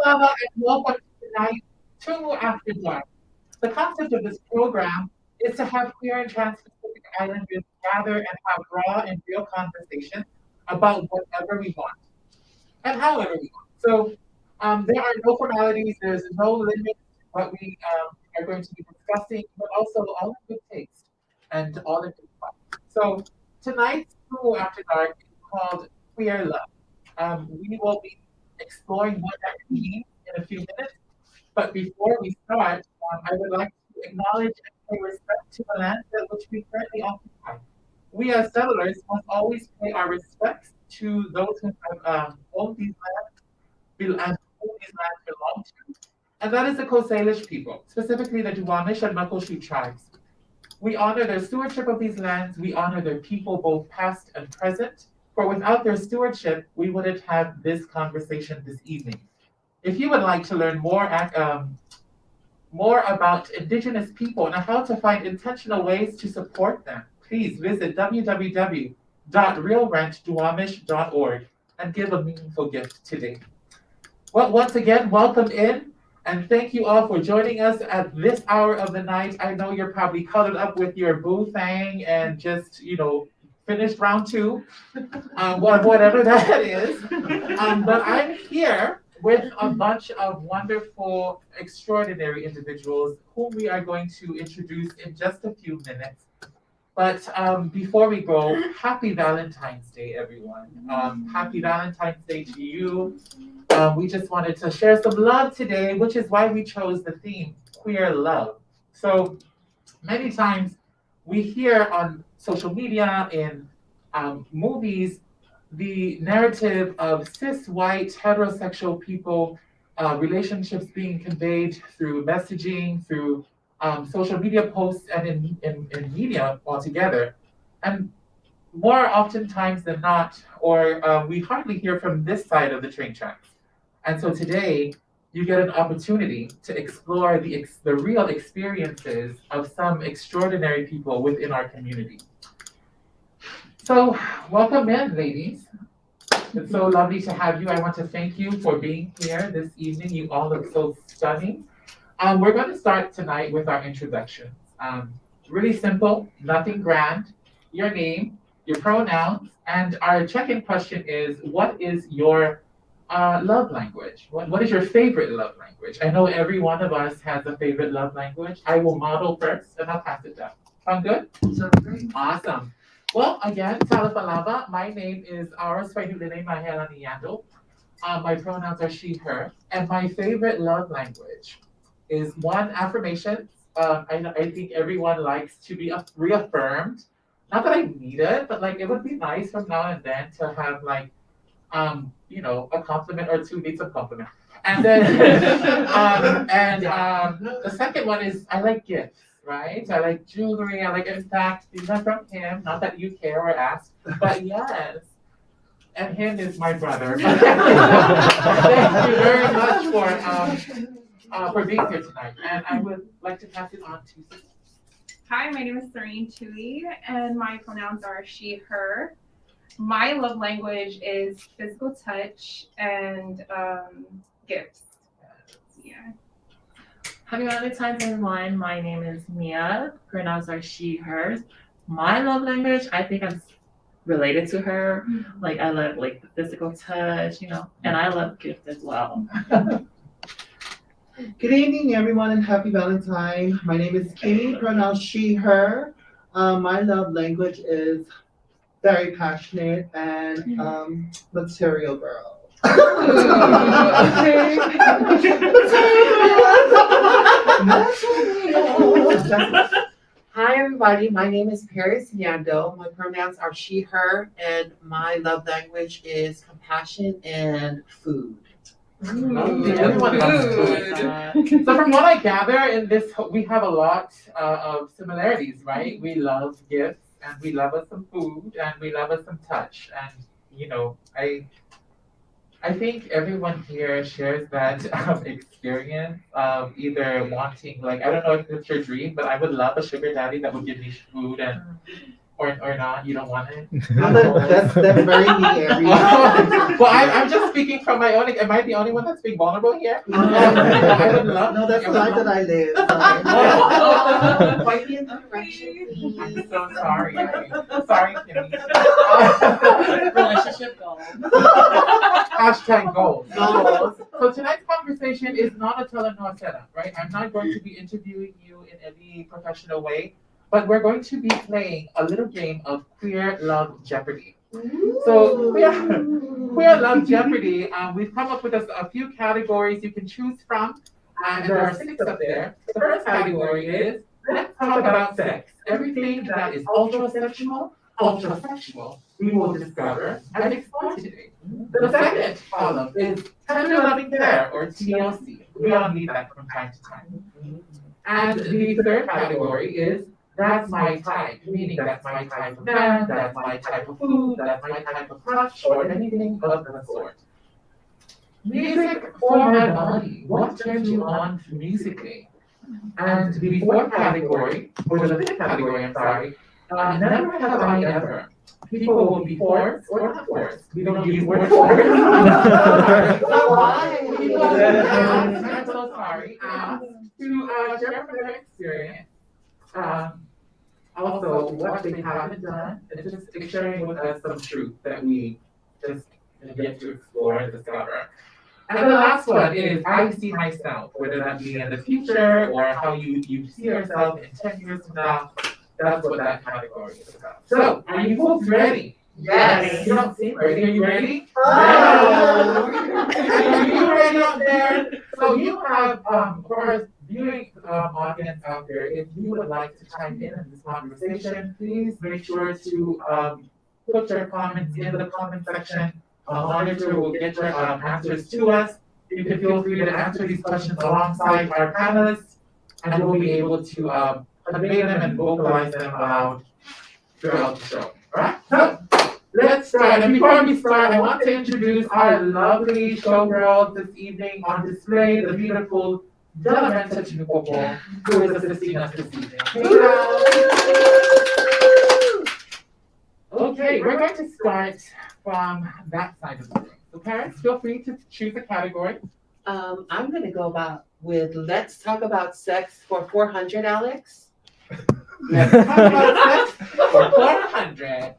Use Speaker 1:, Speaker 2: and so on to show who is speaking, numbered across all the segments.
Speaker 1: Hello, and welcome to tonight's Tugu After Dark. The concept of this program is to have queer and trans Pacific Islanders gather and have raw and real conversations about whatever we want and however we want. So there are no formalities, there's no limit to what we are going to be discussing, but also all in good taste and all in good fun. So tonight's Tugu After Dark is called Queer Love. We will be exploring what that means in a few minutes. But before we start, I would like to acknowledge and pay respect to the land that which we currently occupy. We as settlers must always pay our respects to those who have owned these lands and who these lands belong to, and that is the Coast Salish people, specifically the Duwamish and Muckleshoot tribes. We honor their stewardship of these lands. We honor their people, both past and present. For without their stewardship, we wouldn't have this conversation this evening. If you would like to learn more about Indigenous people and how to find intentional ways to support them, please visit www.realrentduwamish.org and give a meaningful gift today. Well, once again, welcome in, and thank you all for joining us at this hour of the night. I know you're probably cuddled up with your boo thing and just, finished round two, whatever that is. But I'm here with a bunch of wonderful, extraordinary individuals whom we are going to introduce in just a few minutes. But before we go, happy Valentine's Day, everyone. Happy Valentine's Day to you. We just wanted to share some love today, which is why we chose the theme, queer love. So many times we hear on social media, in movies, the narrative of cis, white, heterosexual people, relationships being conveyed through messaging, through social media posts, and in media altogether. And more oftentimes than not, or we hardly hear from this side of the train tracks. And so today, you get an opportunity to explore the real experiences of some extraordinary people within our community. So, welcome in, ladies. It's so lovely to have you. I want to thank you for being here this evening. You all look so stunning. We're going to start tonight with our introductions. Really simple, nothing grand. Your name, your pronouns, and our check-in question is, what is your love language? What is your favorite love language? I know every one of us has a favorite love language. I will model first, and I'll pass it down. Sound good?
Speaker 2: Sounds great.
Speaker 1: Awesome. Well, again, Talapalava. My name is Aura Swahili Mahelani Yando. My pronouns are she, her. And my favorite love language is one, affirmations. I think everyone likes to be reaffirmed. Not that I need it, but like it would be nice from now and then to have like, a compliment or two needs a compliment. And then, the second one is I like gifts, right? I like jewelry. I like, in fact, these are from him. Not that you care or ask, but yes. And him is my brother. Thank you very much for being here tonight. And I would like to pass it on to Susan.
Speaker 3: Hi, my name is Serene Tui, and my pronouns are she, her. My love language is physical touch and gifts. Yeah.
Speaker 2: Happy Valentine's Day, everyone. My name is Mia. Pronouns are she, hers. My love language, I think I'm related to her. Like I love like the physical touch, and I love gifts as well.
Speaker 4: Good evening, everyone, and happy Valentine. My name is Kimmy, pronouns she, her. My love language is very passionate and material girl. Okay.
Speaker 5: Hi, everybody. My name is Paris Yando. My pronouns are she, her, and my love language is compassion and food.
Speaker 1: Everyone loves food. So from what I gather in this, we have a lot of similarities, right? We love gifts, and we love us some food, and we love us some touch. And I think everyone here shares that experience of either wanting, like, I don't know if it's your dream, but I would love a sugar daddy that would give me food and Or not? You don't want it?
Speaker 4: No, that's very me every
Speaker 1: Well, I'm just speaking from my own. Am I the only one that's being vulnerable here? I would love.
Speaker 4: No, that's the life that I live.
Speaker 1: Oh.
Speaker 5: Point me in the direction, please.
Speaker 1: I'm so sorry. Sorry, Kimmy.
Speaker 2: Relationship goals.
Speaker 1: Hashtag goals. So tonight's conversation is not a telenovela setup, right? I'm not going to be interviewing you in any professional way, but we're going to be playing a little game of Queer Love Jeopardy. So Queer Love Jeopardy, we've come up with a few categories you can choose from, and there are 6 up there. The first category is let's talk about sex. Everything that is ultra-sexual, we will discover and explore today. The second column is tender loving care, or TLC. We all need that from time to time. And the third category is that's my type, meaning that's my type of man, that's my type of food, that's my type of crush, or anything of the sort. Music for my body. What turns you on musically? And the fourth category, or the fifth category, I'm sorry, never have I ever. People will be forced or not forced. We don't use word forced. People will be asked, I'm so sorry, to share from their experience. Also, what they haven't done, and just sharing with us some truth that we just get to explore and discover. And the last one is I see myself, whether that be in the future or how you see yourself in 10 years from now. That's what that category is about. So, are you folks ready?
Speaker 5: Yes.
Speaker 1: You don't seem ready. Are you ready?
Speaker 4: Oh.
Speaker 1: Are you ready out there? So you have, for our viewing audience out there, if you would like to chime in this conversation, please make sure to put your comments in the comment section. Monitor will get your answers to us. You can feel free to answer these questions alongside our panelists, and we'll be able to convey them and vocalize them aloud throughout the show. All right, so let's start. And before we start, I want to introduce our lovely showgirls this evening on display, the beautiful Delamenta Chinukopo, who is assisting us this evening. Okay, we're going to start from that side of the room. So parents, feel free to choose a category.
Speaker 5: I'm gonna go with let's talk about sex for 400, Alex.
Speaker 1: Let's talk about sex for 400.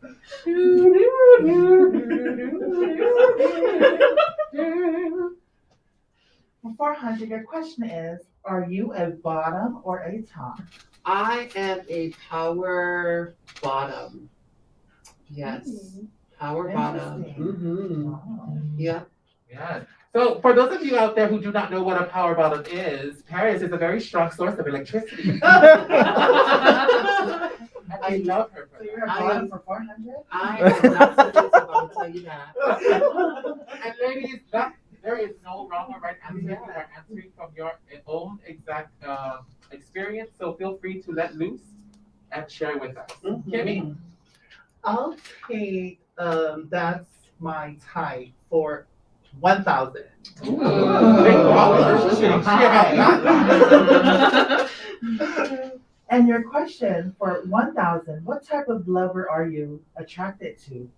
Speaker 6: For 400, your question is, are you a bottom or a top?
Speaker 5: I am a power bottom. Yes, power bottom.
Speaker 6: Interesting.
Speaker 5: Yeah.
Speaker 1: Yeah. So for those of you out there who do not know what a power bottom is, Paris is a very strong source of electricity. I love her for
Speaker 6: So you're a
Speaker 5: I
Speaker 6: bottom
Speaker 5: am-
Speaker 6: for 400?
Speaker 5: I am not submissive, I will tell you that.
Speaker 1: that. And ladies, there is no wrong or right answer. You are answering from your own exact experience. So feel free to let loose and share with us. Kimmy?
Speaker 4: I'll take that's my type for 1,000.
Speaker 1: Big baller.
Speaker 6: And your question for 1,000, what type of lover are you attracted to?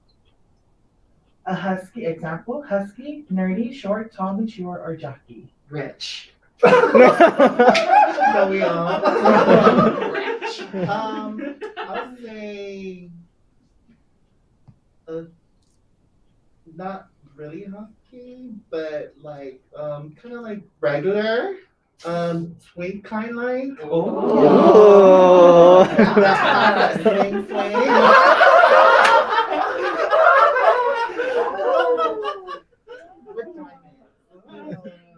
Speaker 6: A husky, example, husky, nerdy, short, tall, mature, or jockey?
Speaker 5: Rich.
Speaker 4: So we all. I'll say not really husky, but like kind of like regular, twink kind like.
Speaker 1: Oh.
Speaker 4: That kind of swing. With diamonds.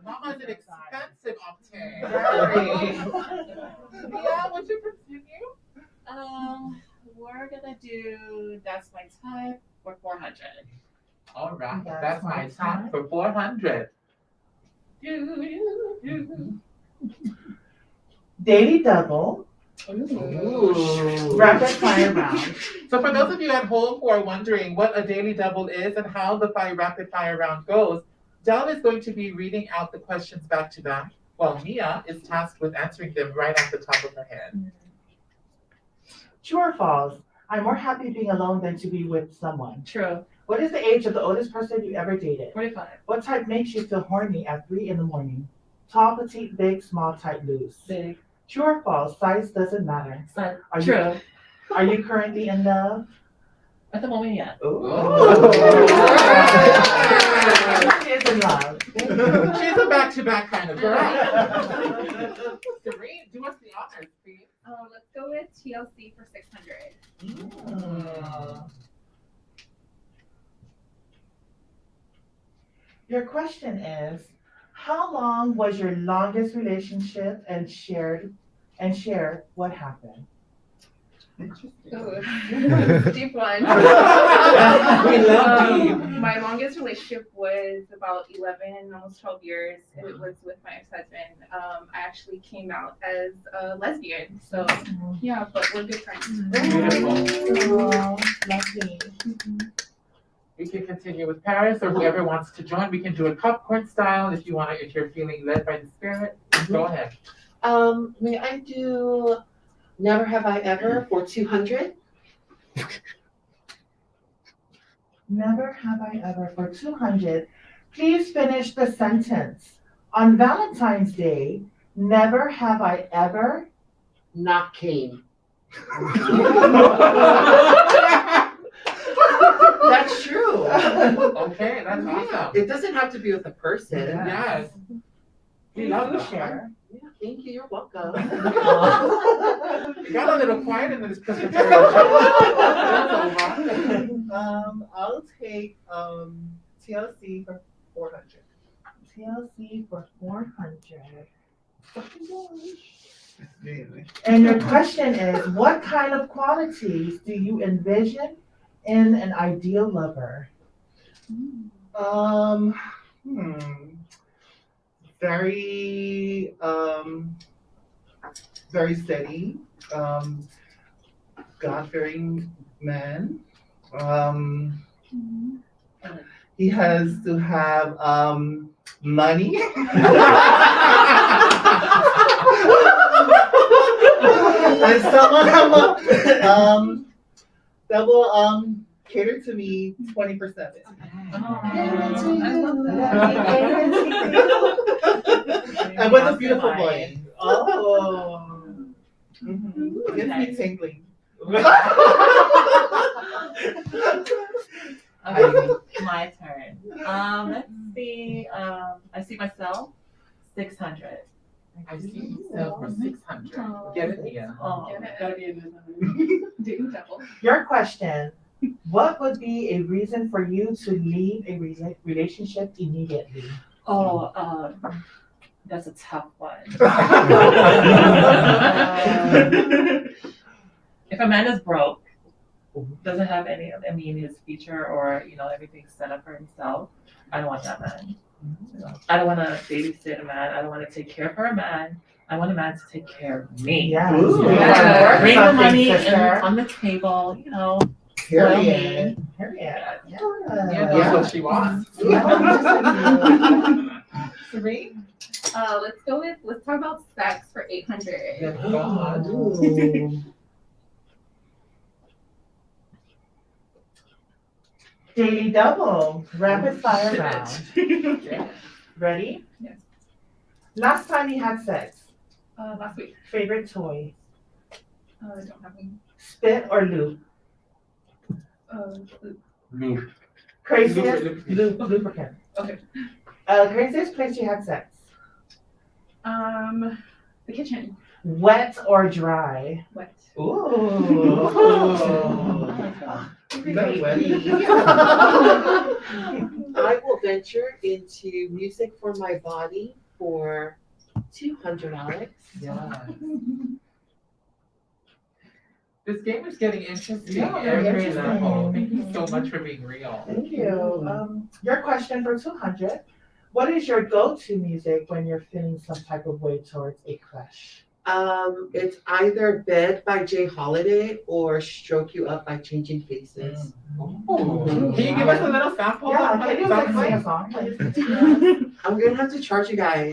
Speaker 1: Mama's an expensive octane. Yeah, would you continue?
Speaker 2: We're gonna do that's my type for 400.
Speaker 1: All right,
Speaker 6: That's
Speaker 1: that's
Speaker 6: my
Speaker 1: my time for 400.
Speaker 6: Daily double,
Speaker 1: Ooh.
Speaker 6: rapid fire round.
Speaker 1: So for those of you at home who are wondering what a daily double is and how the rapid fire round goes, Del is going to be reading out the questions back to back, while Mia is tasked with answering them right off the top of her head.
Speaker 6: True or false? I'm more happy being alone than to be with someone.
Speaker 2: True.
Speaker 6: What is the age of the oldest person you ever dated?
Speaker 2: 45.
Speaker 6: What type makes you feel horny at 3 in the morning? Tall, petite, big, small, tight, loose.
Speaker 2: Big.
Speaker 6: True or false? Size doesn't matter. Are you-
Speaker 2: True.
Speaker 6: Are you currently in love?
Speaker 2: At the moment, yeah.
Speaker 6: She is in love.
Speaker 1: She's a back-to-back kind of girl. Serene, do us the honors, please.
Speaker 3: Let's go with TLC for 600.
Speaker 6: Your question is, how long was your longest relationship and share what happened?
Speaker 3: Ooh, deep one.
Speaker 1: We love deep.
Speaker 3: My longest relationship was about 11, almost 12 years. It was with my ex-husband. I actually came out as a lesbian. So, yeah, but we're good friends.
Speaker 1: Beautiful.
Speaker 6: Oh, lovely.
Speaker 1: We can continue with Paris, or whoever wants to join. We can do it popcorn style if you want to. If you're feeling led by the spirit, go ahead.
Speaker 5: May I do Never Have I Ever for 200?
Speaker 6: Never have I ever for 200. Please finish the sentence. On Valentine's Day, never have I ever.
Speaker 5: Not came. That's true.
Speaker 1: Okay, that's awesome.
Speaker 5: It doesn't have to be with a person.
Speaker 1: Yes. We love
Speaker 6: You
Speaker 1: that.
Speaker 6: share.
Speaker 5: Yeah, thank you. You're welcome.
Speaker 1: It got a little quiet in this presbyterian.
Speaker 4: I'll take TLC for 400.
Speaker 6: TLC for 400. And your question is, what kind of qualities do you envision in an ideal lover?
Speaker 4: Very very steady, God-fearing man. He has to have money. And someone that will cater to me 24/7. And with a beautiful voice. Oh. It gets me tingling.
Speaker 2: My turn. Let's see. I see myself 600.
Speaker 1: I see yourself for 600. Get it, Mia.
Speaker 2: Oh,
Speaker 3: Get it.
Speaker 2: gotta be a good
Speaker 3: Dating devil.
Speaker 6: Your question, what would be a reason for you to leave a relationship immediately?
Speaker 2: Oh, that's a tough one. If a man is broke, doesn't have any of, his future or, everything set up for himself, I don't want that man. I don't want to babysit a man. I don't want to take care for a man. I want a man to take care of me.
Speaker 6: Yes.
Speaker 4: Ooh.
Speaker 6: Yes.
Speaker 2: Bring the
Speaker 6: Something,
Speaker 2: money
Speaker 6: sister.
Speaker 2: on the table,
Speaker 4: Period.
Speaker 6: Period.
Speaker 1: Yeah, that's what she wants.
Speaker 6: Serene?
Speaker 3: Let's talk about sex for 800.
Speaker 1: Yes, God.
Speaker 6: Ooh. Daily double, rapid fire round.
Speaker 1: Yeah.
Speaker 6: Ready?
Speaker 3: Yes.
Speaker 6: Last time you had sex,
Speaker 3: Last week.
Speaker 6: favorite toy,
Speaker 3: I don't have one.
Speaker 6: spit or loop?
Speaker 1: Loop.
Speaker 6: Craziest
Speaker 1: Loop.
Speaker 6: lubricant.
Speaker 3: Okay.
Speaker 6: Craziest place you had sex,
Speaker 3: The kitchen.
Speaker 6: wet or dry?
Speaker 3: Wet.
Speaker 6: Ooh.
Speaker 4: Very wedding.
Speaker 5: I will venture into music for my body for 200, Alex.
Speaker 1: Yeah. This game is getting interesting
Speaker 6: Yeah,
Speaker 1: every
Speaker 6: interesting.
Speaker 1: level. Thank you so much for being real.
Speaker 6: Thank you. Your question for 200. What is your go-to music when you're feeling some type of way towards a crush?
Speaker 5: It's either Bed by Jay Holiday or Stroke You Up by Changing Faces.
Speaker 1: Ooh. Can you give us a little sample?
Speaker 6: Yeah,
Speaker 1: of
Speaker 6: can you
Speaker 1: what
Speaker 6: like
Speaker 1: it's
Speaker 6: sing a song?
Speaker 5: I'm gonna have to charge you guys.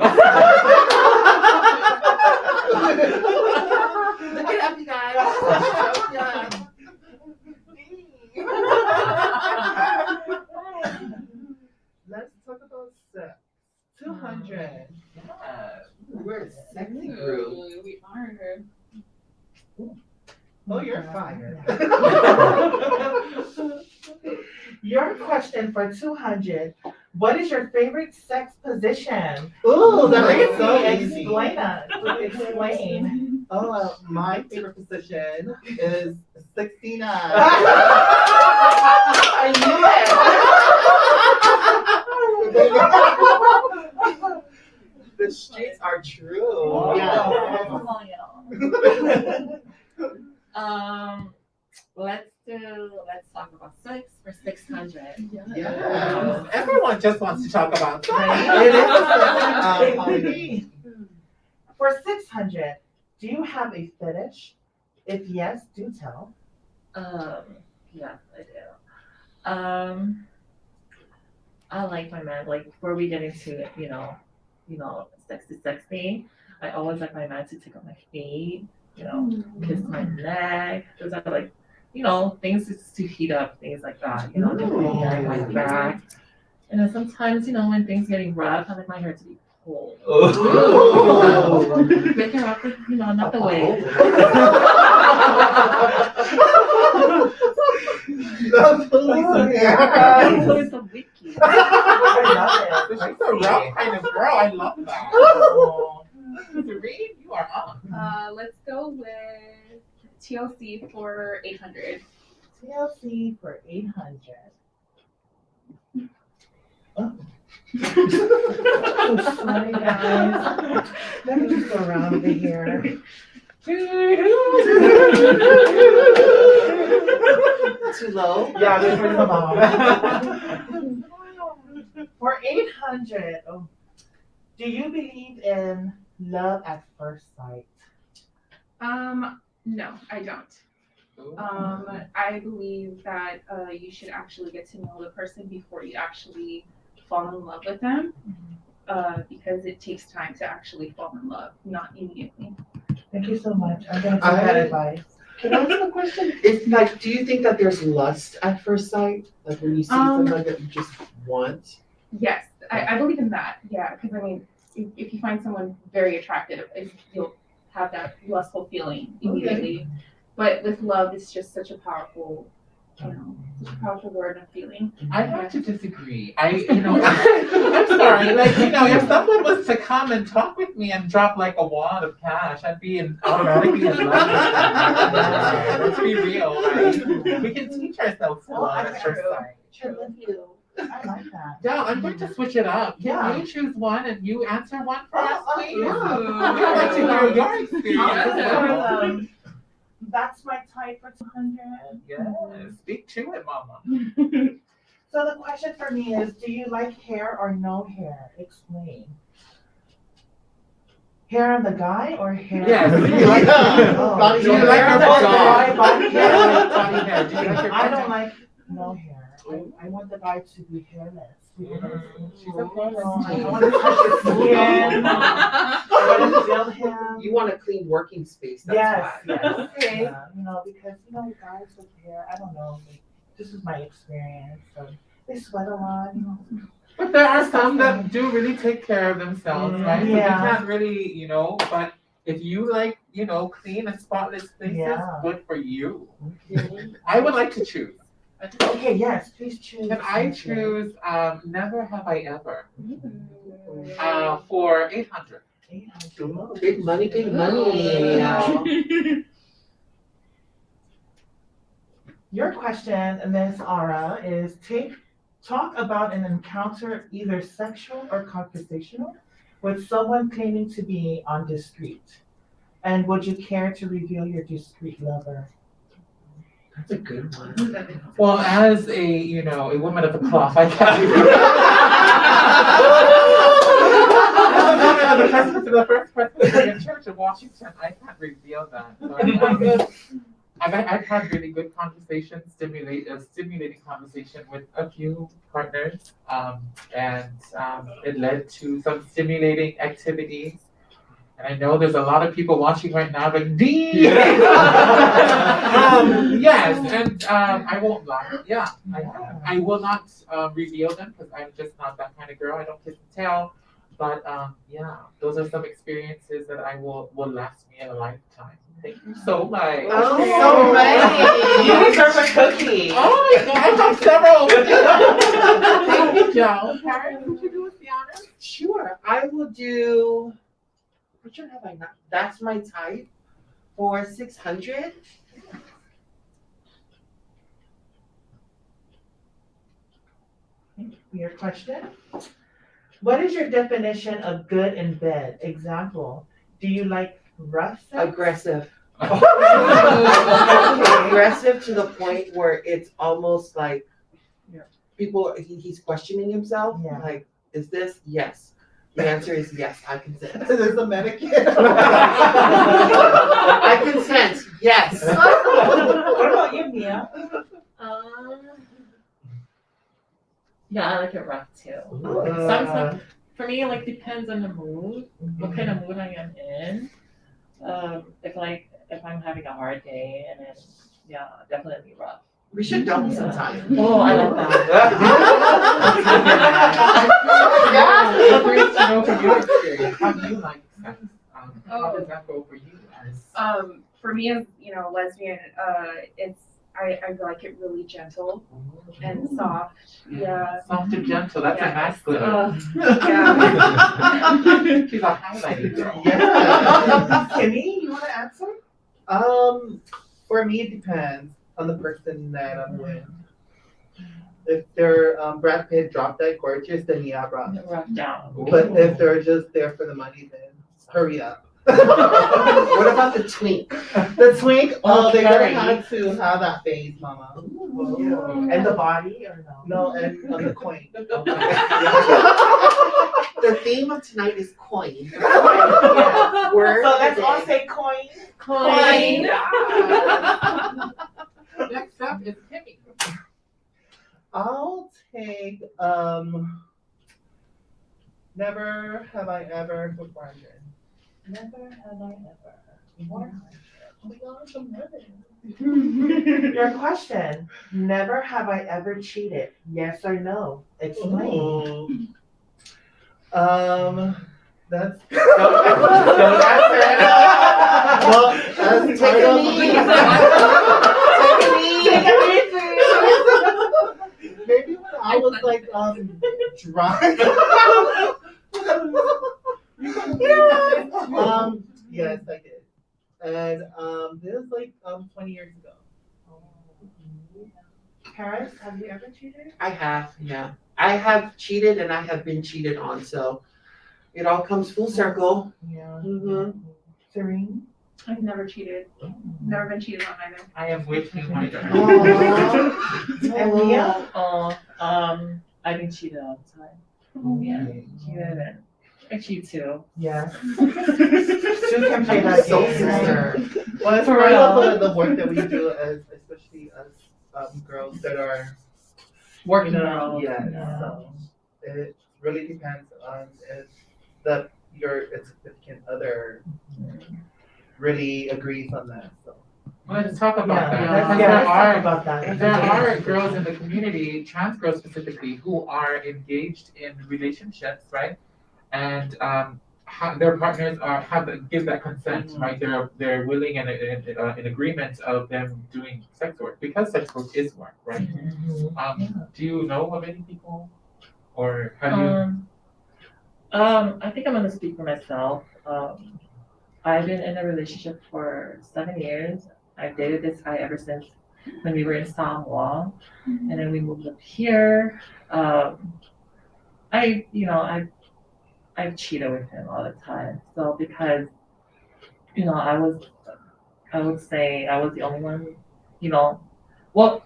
Speaker 5: Look it up, you guys. Yeah.
Speaker 4: Oh, you're fired.
Speaker 6: Your question for 200. What is your favorite sex position?
Speaker 4: Ooh, that is so easy.
Speaker 6: Explain.
Speaker 4: Oh, my favorite position is 69.
Speaker 6: I knew it.
Speaker 4: The streets are true.
Speaker 6: Oh.
Speaker 2: Let's talk about sex for 600.
Speaker 1: Yes. Everyone just wants to talk about sex.
Speaker 6: It is. For 600, do you have a fetish? If yes, do tell.
Speaker 2: Yes, I do. I like my man, like before we get into it, sexy, I always like my man to take off my feet, kiss my neck. Those are like, things just to heat up, things like that, my back. And then sometimes, when things getting rough, I like my hair to be pulled. Make it rough, not the way. It's a wiki.
Speaker 6: I love it.
Speaker 1: She's a rough kind of girl. I love that. Serene, you are on.
Speaker 3: Let's go with TLC for 800.
Speaker 6: TLC for 800. Oh. Sorry, guys. Let me just go around over here.
Speaker 5: Too low?
Speaker 6: Yeah, this is come on. For 800, do you believe in love at first sight?
Speaker 3: No, I don't. I believe that you should actually get to know the person before you actually fall in love with them, because it takes time to actually fall in love, not immediately.
Speaker 6: Thank you so much. I'm going to take that advice.
Speaker 5: Can I ask a question? It's like, do you think that there's lust at first sight? Like when you see someone that you just want?
Speaker 3: Yes, I believe in that. Yeah, because I mean, if you find someone very attractive, you'll have that lustful feeling immediately. Okay. But with love, it's just such a powerful, such a powerful word and feeling.
Speaker 1: I have to disagree. I'm sorry. Like, if someone was to come and talk with me and drop like a wad of cash, I'd be automatically in love with them. Let's be real, right? We can teach ourselves to love at first sight.
Speaker 6: True. I like that.
Speaker 1: Yeah, I'm going to switch it up. Can you choose one and you answer one for us, please? We'd like to hear your experience.
Speaker 6: That's my type for 200.
Speaker 1: Yes, speak to it, mama.
Speaker 6: So the question for me is, do you like hair or no hair? Explain. Hair on the guy or hair?
Speaker 1: Yes.
Speaker 6: On
Speaker 1: Do you like
Speaker 6: body
Speaker 1: do you like
Speaker 6: hair?
Speaker 1: your guy?
Speaker 6: Body hair.
Speaker 1: Body hair. Do you like your
Speaker 6: I don't like no hair. I want the guy to be hairless. She's a pro. I want to touch his skin. I want to feel him.
Speaker 5: You want a clean working space. That's
Speaker 6: Yes.
Speaker 5: why.
Speaker 6: Okay. Because guys with hair, I don't know. This is my experience. So they sweat a lot.
Speaker 1: But there are some that do really take care of themselves, right? So
Speaker 6: Yeah.
Speaker 1: you can't really, but if you like, clean and spotless spaces, good for you. I would like to choose.
Speaker 6: Okay, yes, please choose.
Speaker 1: Can I choose Never Have I Ever for 800?
Speaker 6: 800.
Speaker 5: Big money, big money.
Speaker 6: Your question, Ms. Ara, is talk about an encounter, either sexual or conversational, with someone claiming to be undiscreet. And would you care to reveal your discreet lover?
Speaker 5: That's a good one.
Speaker 1: Well, as a woman of the cloth, I can't. The first person in church in Washington, I can't reveal that. So I've had really good conversations, stimulating conversation with a few partners, and it led to some stimulating activities. And I know there's a lot of people watching right now, but yes, and I won't lie. Yeah, I will not reveal them because I'm just not that kind of girl. I don't kiss and tell. But yeah, those are some experiences that I will last me a lifetime. Thank you so much.
Speaker 5: Oh, so many.
Speaker 6: You deserve a cookie.
Speaker 1: Oh my god, I have several. Thank you, Joe. Karen, would you do us the honors?
Speaker 5: Sure, I will do. Which one have I not? That's my type for 600.
Speaker 6: Your question? What is your definition of good in bed? Example, do you like rough sex?
Speaker 5: Aggressive.
Speaker 6: Okay.
Speaker 5: Aggressive to the point where it's almost like
Speaker 6: Yeah.
Speaker 5: he's questioning himself.
Speaker 6: Yeah.
Speaker 5: Like, is this? Yes. The answer is yes, I consent.
Speaker 4: There's a medicine.
Speaker 5: I consent, yes.
Speaker 6: What about you, Mia?
Speaker 2: Yeah, I like it rough too. Sometimes, for me, it like depends on the mood, what kind of mood I am in. If I'm having a hard day, and then yeah, definitely rough.
Speaker 5: We should double sometime.
Speaker 2: Oh, I like that.
Speaker 1: I'm curious to know from your experience, how do you like sex? How does that go for you as?
Speaker 3: For me as, lesbian, I like it really gentle and soft. Yeah.
Speaker 1: Soft and gentle, that's a
Speaker 3: Yes.
Speaker 1: masculine.
Speaker 3: Yeah.
Speaker 1: She's a highlighted girl.
Speaker 4: Yeah.
Speaker 6: Kimmy, you want to answer?
Speaker 4: For me, it depends on the person that I'm with. If they're Brad Pitt, drop dead gorgeous, then yeah, rough.
Speaker 2: Rough down.
Speaker 4: But if they're just there for the money, then hurry up.
Speaker 5: What about the twink?
Speaker 4: The twink, they gotta
Speaker 6: Carrie.
Speaker 4: have to have that face, mama.
Speaker 6: And the body or no?
Speaker 4: No, and the coin.
Speaker 5: The theme of tonight is coin.
Speaker 6: Yeah.
Speaker 5: Word
Speaker 6: So
Speaker 5: of the
Speaker 6: let's all
Speaker 5: day.
Speaker 6: say coin.
Speaker 2: Coin.
Speaker 1: Next up is Kimmy.
Speaker 4: I'll take never have I ever with 400.
Speaker 6: Never have I ever.
Speaker 4: Oh my gosh, I'm ready.
Speaker 6: Your question. Never have I ever cheated. Yes or no? Explain.
Speaker 4: That's
Speaker 5: Don't answer.
Speaker 4: well, as
Speaker 5: Take
Speaker 4: part
Speaker 5: a
Speaker 4: of
Speaker 5: knee.
Speaker 4: maybe when I was like drunk. Yes, I did. And this was like 20 years ago.
Speaker 6: Paris, have you ever cheated?
Speaker 5: I have, yeah. I have cheated and I have been cheated on, so it all comes full circle.
Speaker 6: Yeah.
Speaker 5: Mhm.
Speaker 6: Serene?
Speaker 3: I've never cheated. Never been cheated on either.
Speaker 1: I am with you, my girl.
Speaker 6: And Mia?
Speaker 2: I've been cheated all the time. Yeah, cheated and I cheat too.
Speaker 6: Yeah. Two can play that
Speaker 5: Soul
Speaker 6: game.
Speaker 5: sister.
Speaker 4: Well, it's
Speaker 2: For
Speaker 4: part
Speaker 2: real.
Speaker 4: of the work that we do, as especially as girls that are
Speaker 2: Working
Speaker 4: you know,
Speaker 2: girls.
Speaker 4: yeah.
Speaker 6: Yeah.
Speaker 4: So it really depends on if your significant other really agrees on that. So.
Speaker 1: Let's talk about that.
Speaker 6: Let's
Speaker 1: Because
Speaker 6: talk about that.
Speaker 1: there are girls in the community, trans girls specifically, who are engaged in relationships, right? And their partners give that consent, right? They're willing and in agreement of them doing sex work because sex work is work, right? Do you know of any people, or have you?
Speaker 2: I think I'm gonna speak for myself. I've been in a relationship for 7 years. I've dated this guy ever since when we were in Samoa, and then we moved up here. I've cheated with him all the time. So because, I would say I was the only one, well,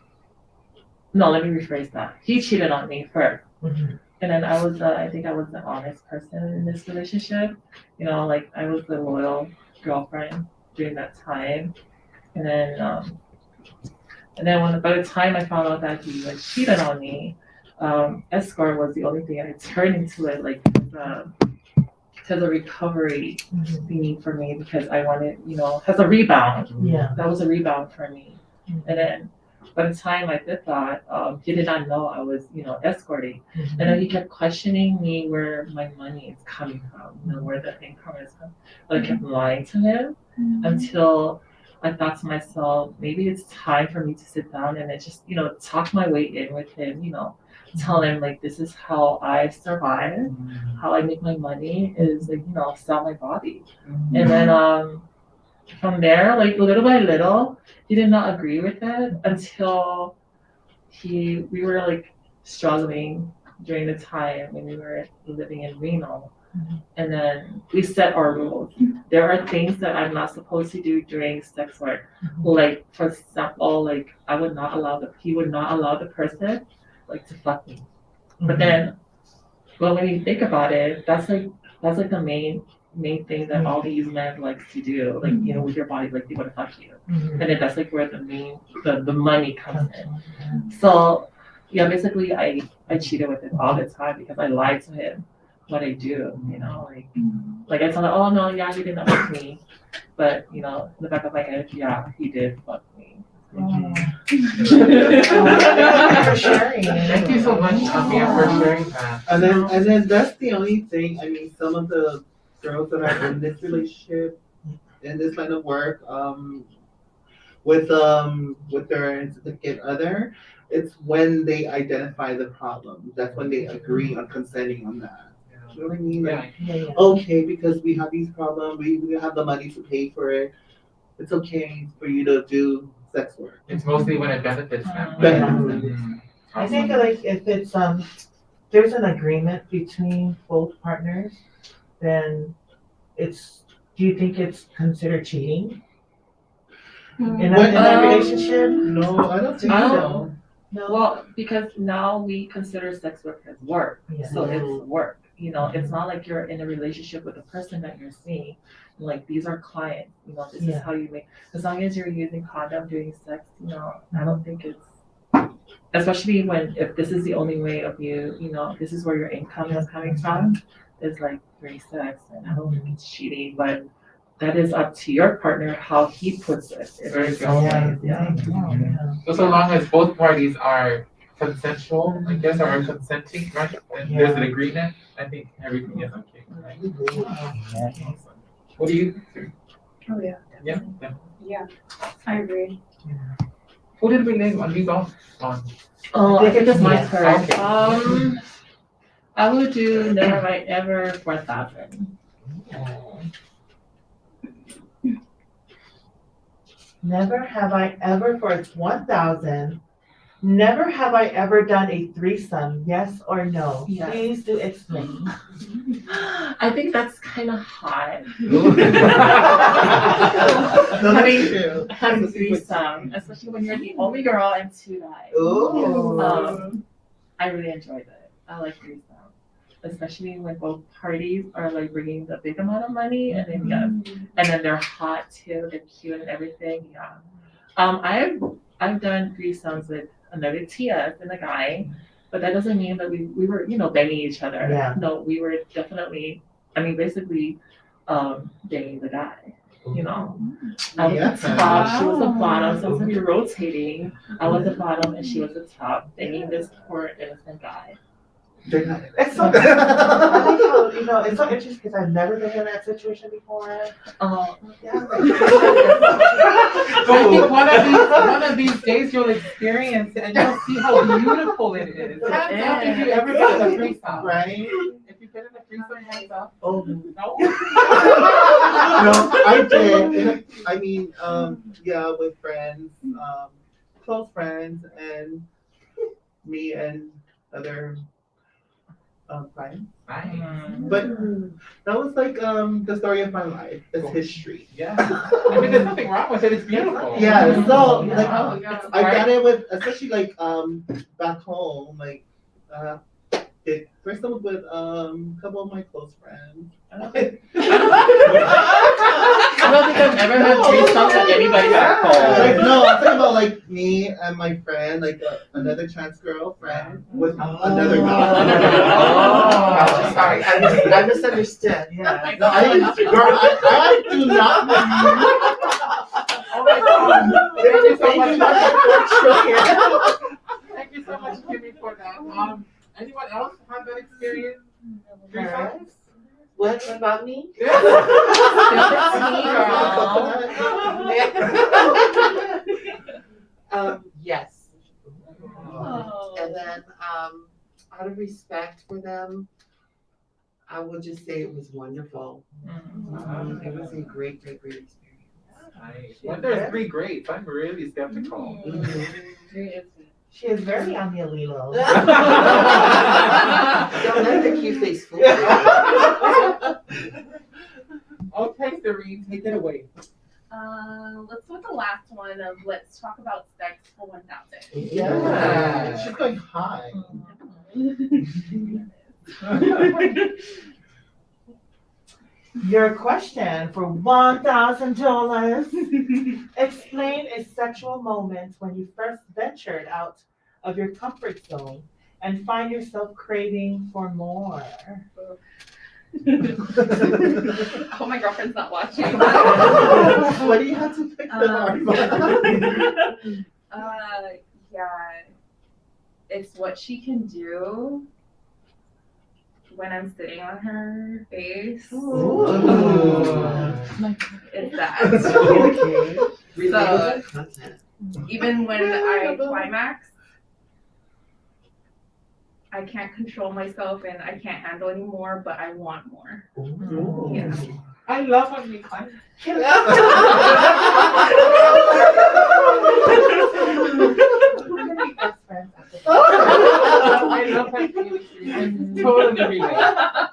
Speaker 2: no, let me rephrase that. He cheated on me first.
Speaker 6: Mhm.
Speaker 2: And then I think I was the honest person in this relationship. Like I was the loyal girlfriend during that time. And then by the time I found out that he cheated on me, escort was the only thing I turned into it as a recovery thingy for me because I wanted, as a rebound.
Speaker 6: Yeah.
Speaker 2: That was a rebound for me. And then By the time I did that, he did not know I was, escorting. And then he kept questioning me where my money is coming from, where the income is coming. But I kept lying to him until I thought to myself, maybe it's time for me to sit down and just, talk my way in with him, tell him like this is how I survive, how I make my money is like, sell my body. And then from there, like little by little, he did not agree with it until we were like struggling during the time when we were living in Reno. And then we set our rules. There are things that I'm not supposed to do during sex work. Like for example, like he would not allow the person like to fuck me. But then when you think about it, that's like the main thing that all these men like to do, like with your body, like they want to fuck you. And then that's like where the money comes in. So yeah, basically I cheated with him all the time because I lied to him what I do, like I told him, oh no, yeah, he didn't fuck me, but in the back of my head, yeah, he did fuck me.
Speaker 6: Thank you for sharing.
Speaker 1: Thank you so much, Mia, for sharing that.
Speaker 4: And then that's the only thing. I mean, some of the girls that are in this relationship, in this line of work, with their significant other, it's when they identify the problem. That's when they agree on consenting on that. You know what I mean? Like, okay, because we have these problems, we have the money to pay for it. It's okay for you to do sex work.
Speaker 1: It's mostly when it benefits them.
Speaker 4: Benefits.
Speaker 6: I think like if it's there's an agreement between both partners, then do you think it's considered cheating in a relationship?
Speaker 4: No, I don't think so.
Speaker 6: No.
Speaker 2: Well, because now we consider sex work as work, so it's work. It's not like you're in a relationship with the person that you're seeing. Like these are clients. This is how you make. As long as you're using condom during sex, I don't think it's. Especially if this is the only way of you, this is where your income is coming from. It's like during sex, and I don't think it's cheating, but that is up to your partner how he puts it.
Speaker 1: Very good.
Speaker 6: Yeah.
Speaker 1: So long as both parties are consensual, I guess, or are consenting, right? And there's an agreement, I think everything is okay. Right? Awesome. What do you think?
Speaker 3: Oh yeah.
Speaker 1: Yeah.
Speaker 3: Yeah, I agree.
Speaker 1: Who did we leave off on?
Speaker 2: Oh, I think it's my turn.
Speaker 1: Okay.
Speaker 2: I would do Never Have I Ever 4,000.
Speaker 6: Never have I ever for 1,000. Never have I ever done a threesome, yes or no?
Speaker 2: Yes.
Speaker 6: Please do explain.
Speaker 2: I think that's kind of hot.
Speaker 4: No, that's true.
Speaker 2: Having threesome, especially when you're the only girl and two guys.
Speaker 4: Ooh.
Speaker 2: I really enjoyed it. I like threesome, especially when both parties are like bringing the big amount of money, and then they're hot too, they're cute and everything. Yeah. I've done threesomes with another TS and a guy, but that doesn't mean that we were banging each other.
Speaker 6: Yeah.
Speaker 2: No, we were definitely. Basically, banging the guy. I was the top, she was the bottom, so we were rotating. I was the bottom and she was the top, banging this poor innocent guy.
Speaker 6: It's so, I like how, it's so interesting because I've never been in that situation before.
Speaker 2: Yeah.
Speaker 1: So I think one of these days you'll experience it and you'll see how beautiful it is. Hands up if you ever been in a threesome.
Speaker 4: Right?
Speaker 1: If you've been in a threesome, hands up.
Speaker 6: Oh,
Speaker 1: No?
Speaker 4: No, I did. I mean, yeah, with friends, close friends, and me and other clients.
Speaker 1: Nice.
Speaker 4: But that was like the story of my life. It's history.
Speaker 1: Yeah. I mean, there's nothing wrong with it. It's beautiful.
Speaker 4: Yeah. So like,
Speaker 3: Oh, yeah.
Speaker 4: I got it with, especially like back home, like first time with a couple of my close friends.
Speaker 2: I don't think I've ever had threesomes with anybody back home.
Speaker 4: Like, no, I'm talking about like me and my friend, like another trans girlfriend with another guy.
Speaker 1: Oh.
Speaker 6: sorry, I misunderstood. Yeah.
Speaker 4: No, I do not.
Speaker 1: Thank you so much. Thank you so much, Kimmy, for that. Anyone else have that experience?
Speaker 5: What about me? Yes.
Speaker 3: Oh.
Speaker 5: And then, out of respect for them, I will just say it was wonderful. It was a great experience.
Speaker 1: Nice. When there's 3 grades, I'm really skeptical.
Speaker 6: She is very on the Alilo.
Speaker 5: Don't let the cute face fool you.
Speaker 1: Okay, Serene, take it away.
Speaker 3: Let's go with the last one of let's talk about sex for 1,000.
Speaker 4: Yeah. She's going high.
Speaker 6: Your question for $1,000. Explain a sexual moment when you first ventured out of your comfort zone and find yourself craving for more.
Speaker 3: Hope my girlfriend's not watching.
Speaker 4: What do you have to pick the
Speaker 3: Yeah, it's what she can do when I'm sitting on her face. It's that.
Speaker 5: Relatable content.
Speaker 3: Even when I climax, I can't control myself and I can't handle anymore, but I want more. Yeah.
Speaker 1: I love when we climb. I love that chemistry. I totally relate.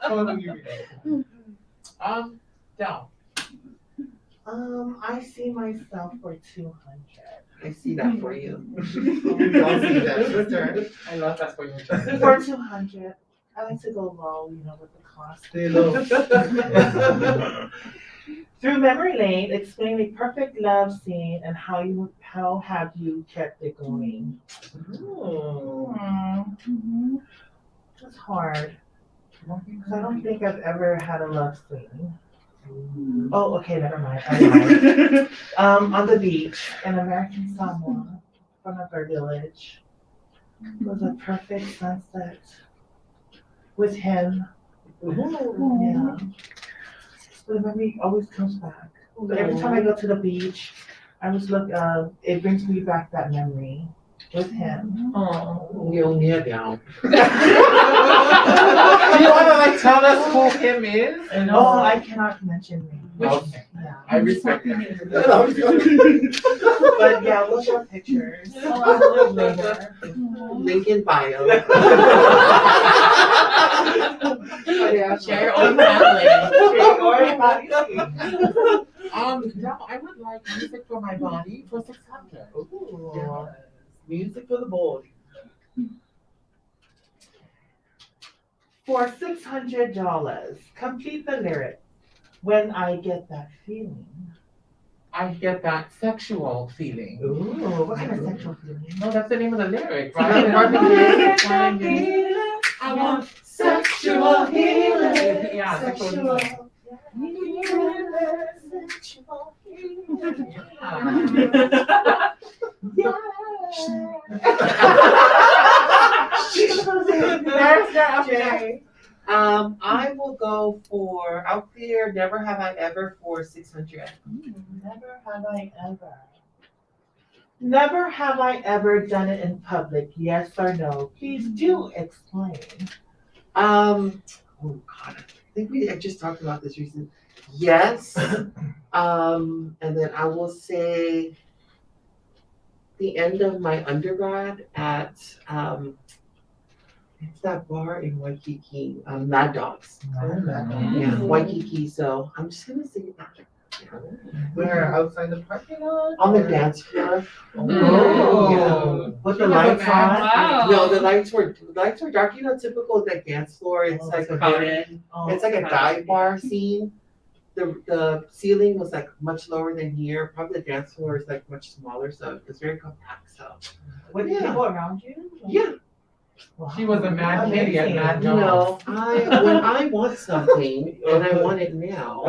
Speaker 1: Totally relate. Down.
Speaker 6: I see myself for 200.
Speaker 5: I see that for you.
Speaker 4: We all see that, sister.
Speaker 1: I love that for your journey.
Speaker 6: For 200. I like to go low, with the cost.
Speaker 4: Stay low.
Speaker 6: Through memory lane, explain the perfect love scene and how have you kept it going. It's hard. 'Cause I don't think I've ever had a love scene. Oh, okay, never mind. I lied. On the beach in American Samoa, from our village. It was a perfect sunset with him. Yeah. The memory always comes back. Every time I go to the beach, I just look. It brings me back that memory with him.
Speaker 5: You'll kneel down.
Speaker 1: Do you want to tell us who him is?
Speaker 6: Oh, I cannot mention him.
Speaker 1: Okay.
Speaker 6: Yeah.
Speaker 1: I respect that.
Speaker 6: But yeah, we'll show pictures later.
Speaker 5: Link in bio.
Speaker 2: Share your own family.
Speaker 1: Now I would like music for my body for 600.
Speaker 4: Ooh. Music for the body.
Speaker 6: For $600, complete the lyric. When I get that feeling.
Speaker 1: I get that sexual feeling.
Speaker 6: Ooh, what kind of sexual feeling?
Speaker 1: No, that's the name of the lyric,
Speaker 5: Right.
Speaker 1: right? I want sexual healing. Yeah, sexual healing.
Speaker 5: I will go for, I'll clear Never Have I Ever for 600.
Speaker 6: Never have I ever. Never have I ever done it in public, yes or no? Please do explain.
Speaker 5: Oh God, I think I just talked about this recently. Yes. And then I will say the end of my undergrad at it's that bar in Waikiki, Mad Dogs. Yeah, Waikiki. So I'm just gonna say that.
Speaker 4: Where? Outside the parking lot?
Speaker 5: On the dance floor.
Speaker 4: Oh.
Speaker 6: With the lights on?
Speaker 3: Wow.
Speaker 5: No, the lights were dark. Typical like dance floor. It's like a
Speaker 2: Crowded.
Speaker 5: it's like a dive bar scene. The ceiling was like much lower than here. Probably the dance floor is like much smaller, so it's very compact. So
Speaker 6: With people around you?
Speaker 5: yeah.
Speaker 6: Wow.
Speaker 1: She was a mad kitty at Mad
Speaker 5: No,
Speaker 1: Dogs.
Speaker 5: when I want something and I want it now.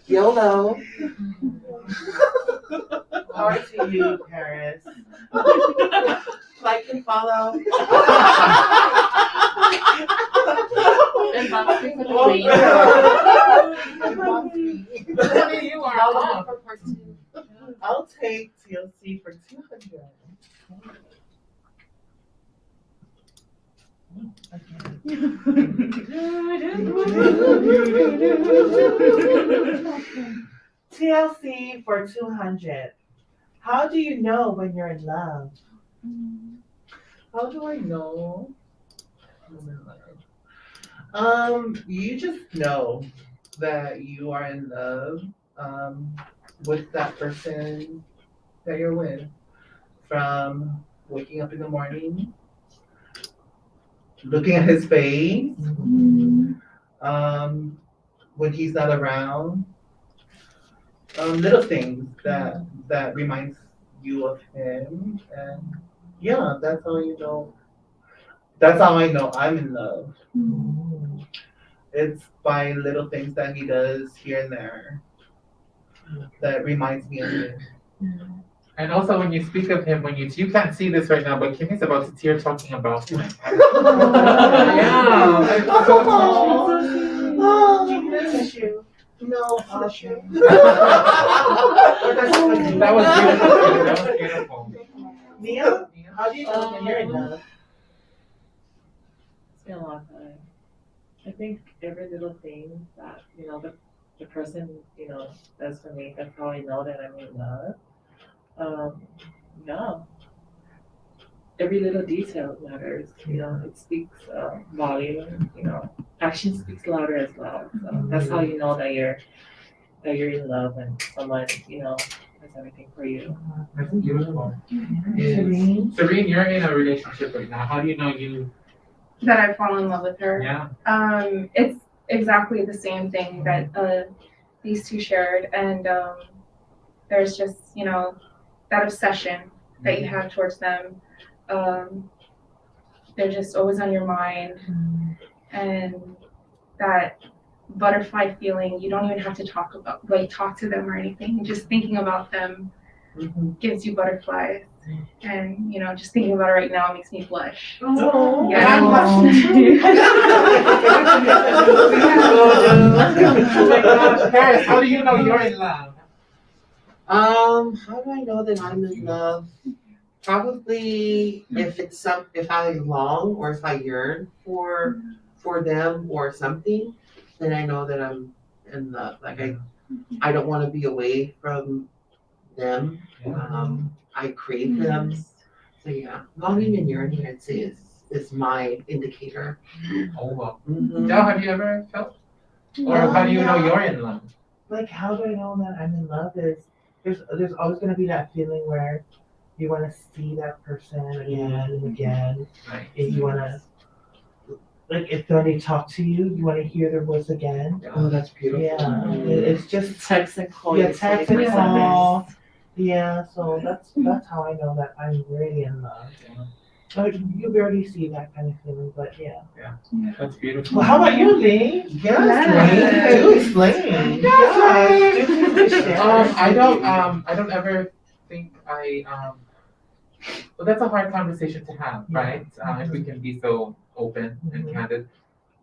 Speaker 5: YOLO.
Speaker 6: Power to you, Paris.
Speaker 5: Like and follow.
Speaker 2: And boxing for the
Speaker 6: Oh,
Speaker 2: queen.
Speaker 1: Honey, you are off.
Speaker 2: For part two.
Speaker 6: I'll take TLC for 200. TLC for 200. How do you know when you're in love?
Speaker 4: How do I know? You just know that you are in love with that person that you're with. From waking up in the morning, looking at his face, when he's not around, little things that reminds you of him, and yeah, that's how you know. That's how I know I'm in love. It's by little things that he does here and there that reminds me of him.
Speaker 1: And also, when you speak of him, you can't see this right now, but Kimmy's about to tear talking about him. Yeah.
Speaker 6: Do you need a tissue?
Speaker 4: No,
Speaker 6: Okay.
Speaker 1: That was beautiful. That was beautiful.
Speaker 6: Mia, how do you know when you're in love?
Speaker 2: It's been a long time. I think every little thing that, the person, does for me, that's how I know that I'm in love. Yeah. Every little detail matters, it speaks volume, action speaks louder as well. So that's how you know that you're in love and someone, has everything for you.
Speaker 1: That's beautiful.
Speaker 6: Serene?
Speaker 1: Serene, you're in a relationship right now. How do you know you?
Speaker 3: That I fall in love with her.
Speaker 1: Yeah.
Speaker 3: It's exactly the same thing that these two shared, and there's just that obsession that you have towards them. They're just always on your mind, and that butterfly feeling. You don't even have to talk to them or anything. Just thinking about them gives you butterflies, and just thinking about it right now makes me blush.
Speaker 6: Oh,
Speaker 3: Yeah, I'm blushing
Speaker 1: Oh my gosh, Paris, how do you know you're in love?
Speaker 5: How do I know that I'm in love? Probably if I long or if I yearn for them or something, then I know that I'm in love. Like I don't want to be away from them. I crave them. So yeah, longing and yearning, I'd say is my indicator.
Speaker 1: Oh well.
Speaker 5: Mhm.
Speaker 1: Now, have you ever felt? Or how do you know you're in love?
Speaker 6: like how do I know that I'm in love is there's always gonna be that feeling where you wanna see that person again and again.
Speaker 1: Right.
Speaker 6: And you wanna like if when they talk to you, you wanna hear their voice again.
Speaker 5: Oh, that's beautiful.
Speaker 6: Yeah. It's just
Speaker 2: Text and call.
Speaker 6: yeah,
Speaker 2: you
Speaker 6: text and
Speaker 2: 24/7.
Speaker 6: call. Yeah, so that's how I know that I'm really in love. Like you barely see that kind of feeling, but yeah.
Speaker 1: That's beautiful.
Speaker 6: Well, how about you, Lee?
Speaker 4: Yes,
Speaker 6: Yes.
Speaker 4: do explain.
Speaker 1: I don't ever think well, that's a hard conversation to have, right? If we can be so open and candid.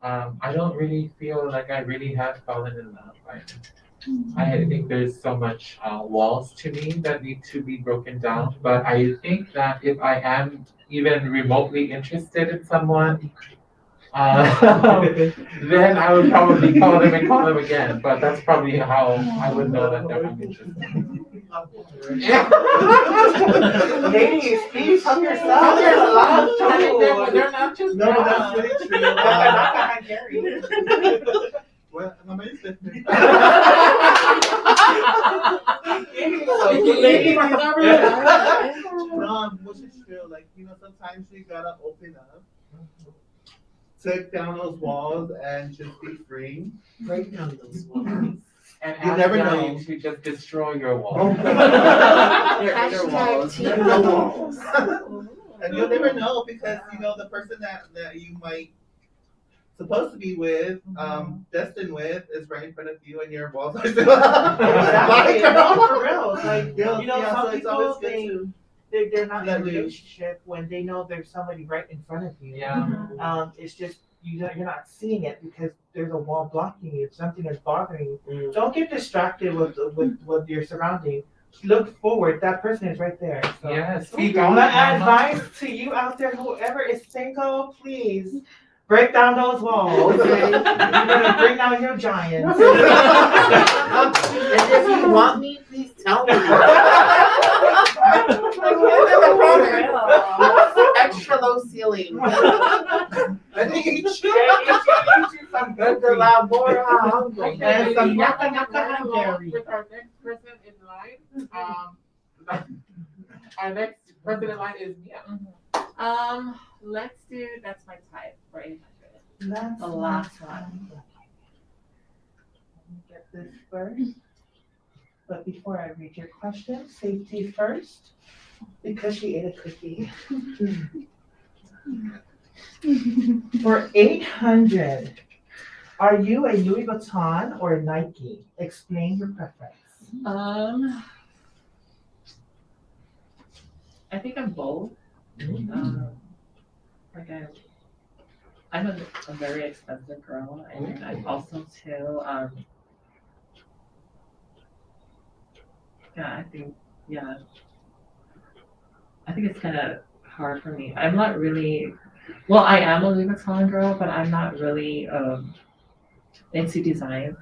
Speaker 1: I don't really feel like I really have fallen in love. I think there's so much walls to me that need to be broken down. But I think that if I am even remotely interested in someone, then I would probably call them and call them again. But that's probably how I would know that they're uninterested.
Speaker 6: Ladies, please help yourself.
Speaker 1: Oh,
Speaker 6: There's a lot of
Speaker 1: I mean,
Speaker 6: trouble.
Speaker 1: they're not just
Speaker 4: No, but that's really true.
Speaker 6: Not Gary.
Speaker 4: Well, I'm listening. No, which is true. Like, sometimes you gotta open up, take down those walls, and just be free.
Speaker 5: Break down those walls.
Speaker 1: And
Speaker 4: You
Speaker 1: ask
Speaker 4: never
Speaker 1: them
Speaker 4: know.
Speaker 1: to just destroy your wall.
Speaker 5: Hashtag team no walls.
Speaker 4: And you'll never know because, the person that you might supposed to be with, destined with, is right in front of you, and your walls are still
Speaker 6: Exactly. No, for real. Like,
Speaker 4: Yeah,
Speaker 6: you know,
Speaker 4: yeah,
Speaker 6: some
Speaker 4: so it's
Speaker 6: people,
Speaker 4: always good
Speaker 6: they're not in a
Speaker 4: let loose.
Speaker 6: relationship when they know there's somebody right in front of you.
Speaker 1: Yeah.
Speaker 6: It's just you're not seeing it because there's a wall blocking you. Something is bothering you.
Speaker 5: Mm.
Speaker 6: Don't get distracted with your surrounding. Look forward. That person is right there. So.
Speaker 1: Yes. Speak out.
Speaker 6: My
Speaker 1: Mama.
Speaker 6: advice to you out there, whoever is single, please break down those walls.
Speaker 5: Okay.
Speaker 6: You're gonna bring down your giants.
Speaker 5: And if you want me, please tell me. Extra low ceiling.
Speaker 4: I think each
Speaker 6: Some
Speaker 5: Good
Speaker 6: good
Speaker 5: to labor hungry.
Speaker 6: And some
Speaker 1: Yeah,
Speaker 6: yaka yaka
Speaker 1: right along
Speaker 6: Hungary.
Speaker 1: with our next person in line. Our next person in line is Mia.
Speaker 2: Let's do that's my type for 800.
Speaker 6: That's
Speaker 2: The last one.
Speaker 6: Let me get this first. But before I read your question, safety first, because she ate a cookie. For 800, are you a Louis Vuitton or a Nike? Explain your preference.
Speaker 2: I think I'm both. Like I'm a very expensive girl, and I'm also too. Yeah, I think it's kind of hard for me. I'm not really. Well, I am a Louis Vuitton girl, but I'm not really into designer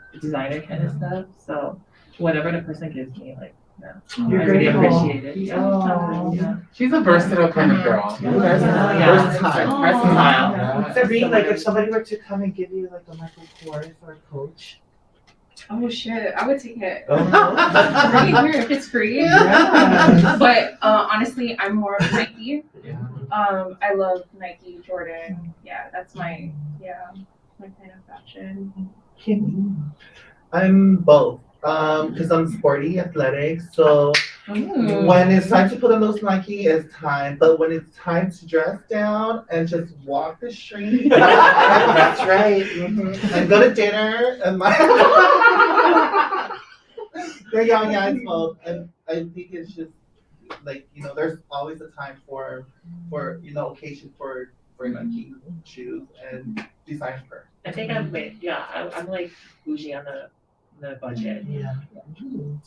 Speaker 2: kind of stuff. So whatever the person gives me, like, yeah,
Speaker 6: You're
Speaker 2: I really
Speaker 6: grateful.
Speaker 2: appreciate it. Yeah.
Speaker 6: Oh.
Speaker 2: Yeah.
Speaker 1: She's a versatile kind of girl.
Speaker 2: Yeah.
Speaker 4: Versatile.
Speaker 2: Versatile.
Speaker 1: Yeah.
Speaker 6: Sabrine, like if somebody were to come and give you like a Michael Kors or a Coach.
Speaker 3: Oh shit, I would take it.
Speaker 6: Oh.
Speaker 3: Right here if it's free.
Speaker 6: Yeah.
Speaker 3: But honestly, I'm more of Nike.
Speaker 1: Yeah.
Speaker 3: I love Nike, Jordan. Yeah, that's my kind of fashion.
Speaker 4: I'm both. Because I'm sporty, athletic, so when it's time to put on those Nike, it's time. But when it's time to dress down and just walk the street,
Speaker 5: That's right.
Speaker 4: and go to dinner, and they're young guys both. And I think it's just like, there's always a time for occasion for Nike shoes and design for.
Speaker 2: I think I'm like bougie on the budget.
Speaker 6: Yeah.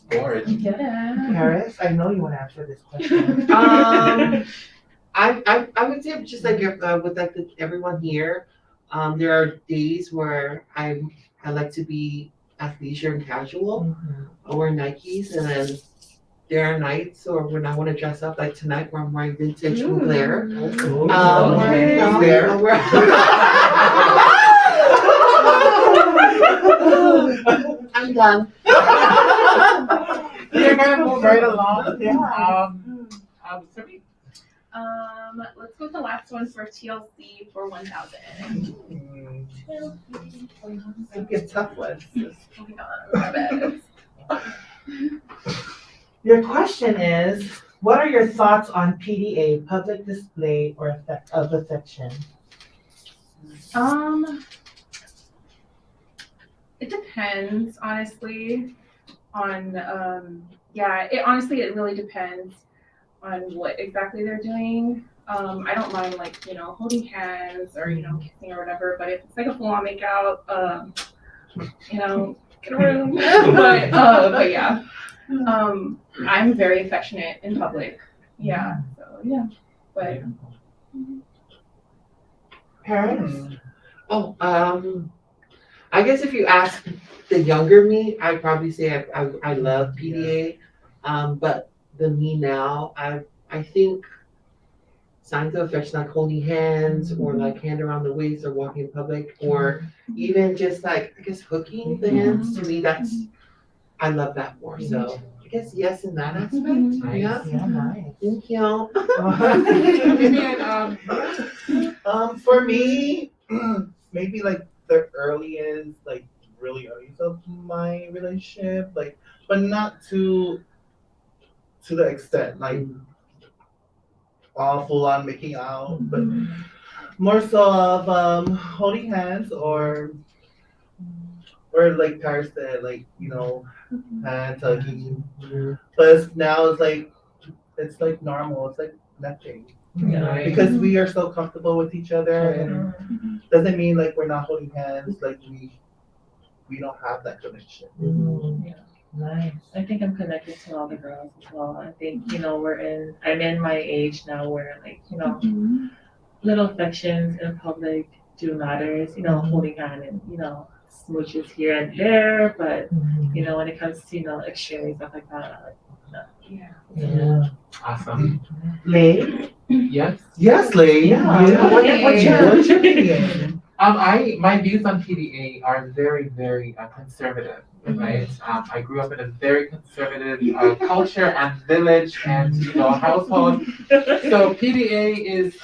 Speaker 1: Gorge.
Speaker 6: Paris, I know you want to answer this question.
Speaker 5: I would say just like with like everyone here, there are days where I like to be athleisure and casual. I wear Nikes, and then there are nights or when I want to dress up like tonight where I'm wearing vintage weʻre. I'm done.
Speaker 1: We're gonna move right along.
Speaker 6: Yeah.
Speaker 1: Sabrine.
Speaker 3: Let's go with the last one for TLC for 1,000.
Speaker 4: It'd be a tough one.
Speaker 3: Moving on, my bad.
Speaker 6: Your question is, what are your thoughts on PDA, public display or of affection?
Speaker 3: It depends, honestly, on it really depends on what exactly they're doing. I don't mind holding hands or kissing or whatever, but if it's like a full-on makeout, get a room. but yeah, I'm very affectionate in public. Yeah, so yeah, but
Speaker 6: Paris?
Speaker 5: Oh, I guess if you ask the younger me, I'd probably say I love PDA. But the me now, I think signs of affection like holding hands or like hand around the waist or walking in public or even just like I guess hooking the hands, to me I love that more. So I guess yes in that aspect. Yeah.
Speaker 6: Yeah, nice.
Speaker 5: Thank you.
Speaker 1: Vivian,
Speaker 4: For me, maybe like the earliest, like really early of my relationship, like, but not to the extent like all full on making out. But more so of holding hands or like Paris said, like, hand tugging. But now it's like normal. It's like nothing.
Speaker 2: Yeah.
Speaker 4: Because we are so comfortable with each other and doesn't mean like we're not holding hands, like we don't have that connection.
Speaker 6: Nice.
Speaker 2: I think I'm connected to all the girls as well. I think, I'm in my age now where like, little affections in public do matters, holding hand and, smooches here and there, but, when it comes to, extremely stuff like that, no.
Speaker 6: Yeah.
Speaker 1: Awesome.
Speaker 6: Lay?
Speaker 1: Yes.
Speaker 4: Yes, Lee.
Speaker 6: Yeah.
Speaker 4: What's your opinion?
Speaker 1: My views on PDA are very, very conservative, right? I grew up in a very conservative culture and village and household. So PDA is,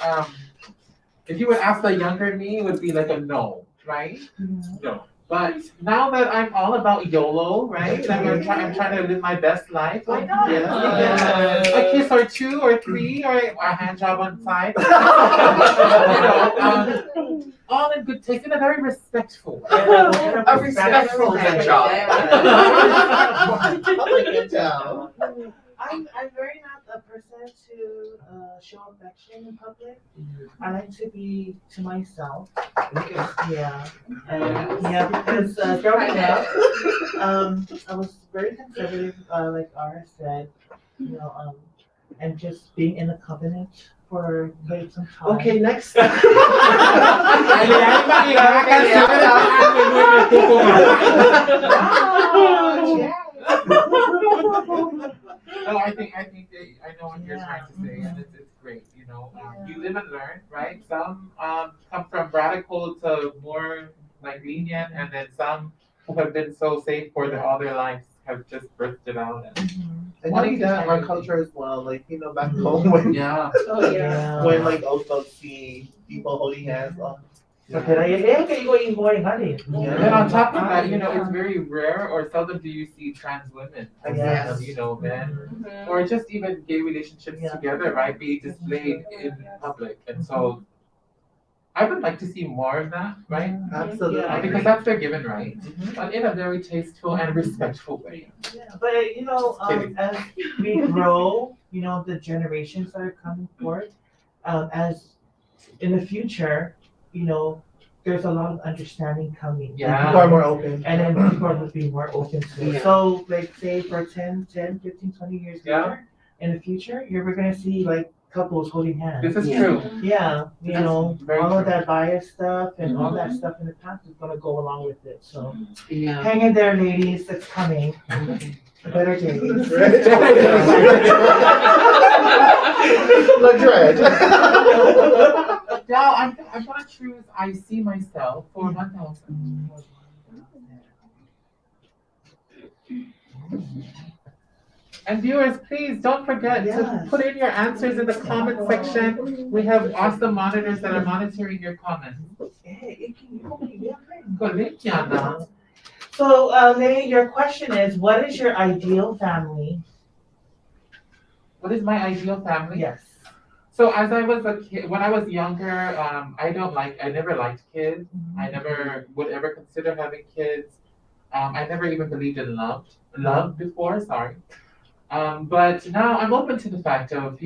Speaker 1: if you would ask the younger me, it would be like a no, right? No. But now that I'm all about YOLO, right? I'm trying to live my best life.
Speaker 6: Why not?
Speaker 1: A kiss or two or three or a hand job on side. All in good taste in a very respectful way.
Speaker 5: A respectful hand job.
Speaker 6: I'm very not a person to show affection in public. I like to be to myself. Yeah. Because growing up, I was very conservative, like Ara said, and just being in a covenant for quite some time.
Speaker 5: Okay, next.
Speaker 1: No, I know what you're trying to say, and it's great. You live and learn, right? Some come from radical to more like lenient, and then some who have been so safe for all their lives have just birthed it out.
Speaker 4: And not only that, our culture as well. Like back home when when like old folks see people holding hands.
Speaker 1: And on top of that, it's very rare or seldom do you see trans women,
Speaker 6: Yes.
Speaker 1: men, or just even gay relationships together, right, being displayed in public. And so I would like to see more of that, right?
Speaker 4: Absolutely.
Speaker 1: Because that's their given right, but in a very tasteful and respectful way.
Speaker 6: Yeah, but as we grow, the generations that are coming forth, as in the future, there's a lot of understanding coming.
Speaker 1: Yeah.
Speaker 4: People are more open.
Speaker 6: And then people will be more open to it.
Speaker 5: Yeah.
Speaker 6: So, like, say for 10, 15, 20 years later, in the future, you're going to see, like, couples holding hands.
Speaker 1: This is true.
Speaker 6: Yeah,
Speaker 1: This is very
Speaker 6: all of
Speaker 1: true.
Speaker 6: that bias stuff and all that stuff in the past is going to go along with it. So,
Speaker 5: Yeah.
Speaker 6: hang in there, ladies. It's coming. Better days.
Speaker 4: Madrid.
Speaker 1: Now I'm gonna choose I see myself for 1,000. And viewers, please don't forget to put in your answers in the comment section. We have awesome monitors that are monitoring your comments.
Speaker 6: So, Lay, your question is, what is your ideal family?
Speaker 1: What is my ideal family?
Speaker 6: Yes.
Speaker 1: So as I was a kid, when I was younger, I never liked kids. I never would ever consider having kids. I never even believed in love before, sorry. But now I'm open to the fact of,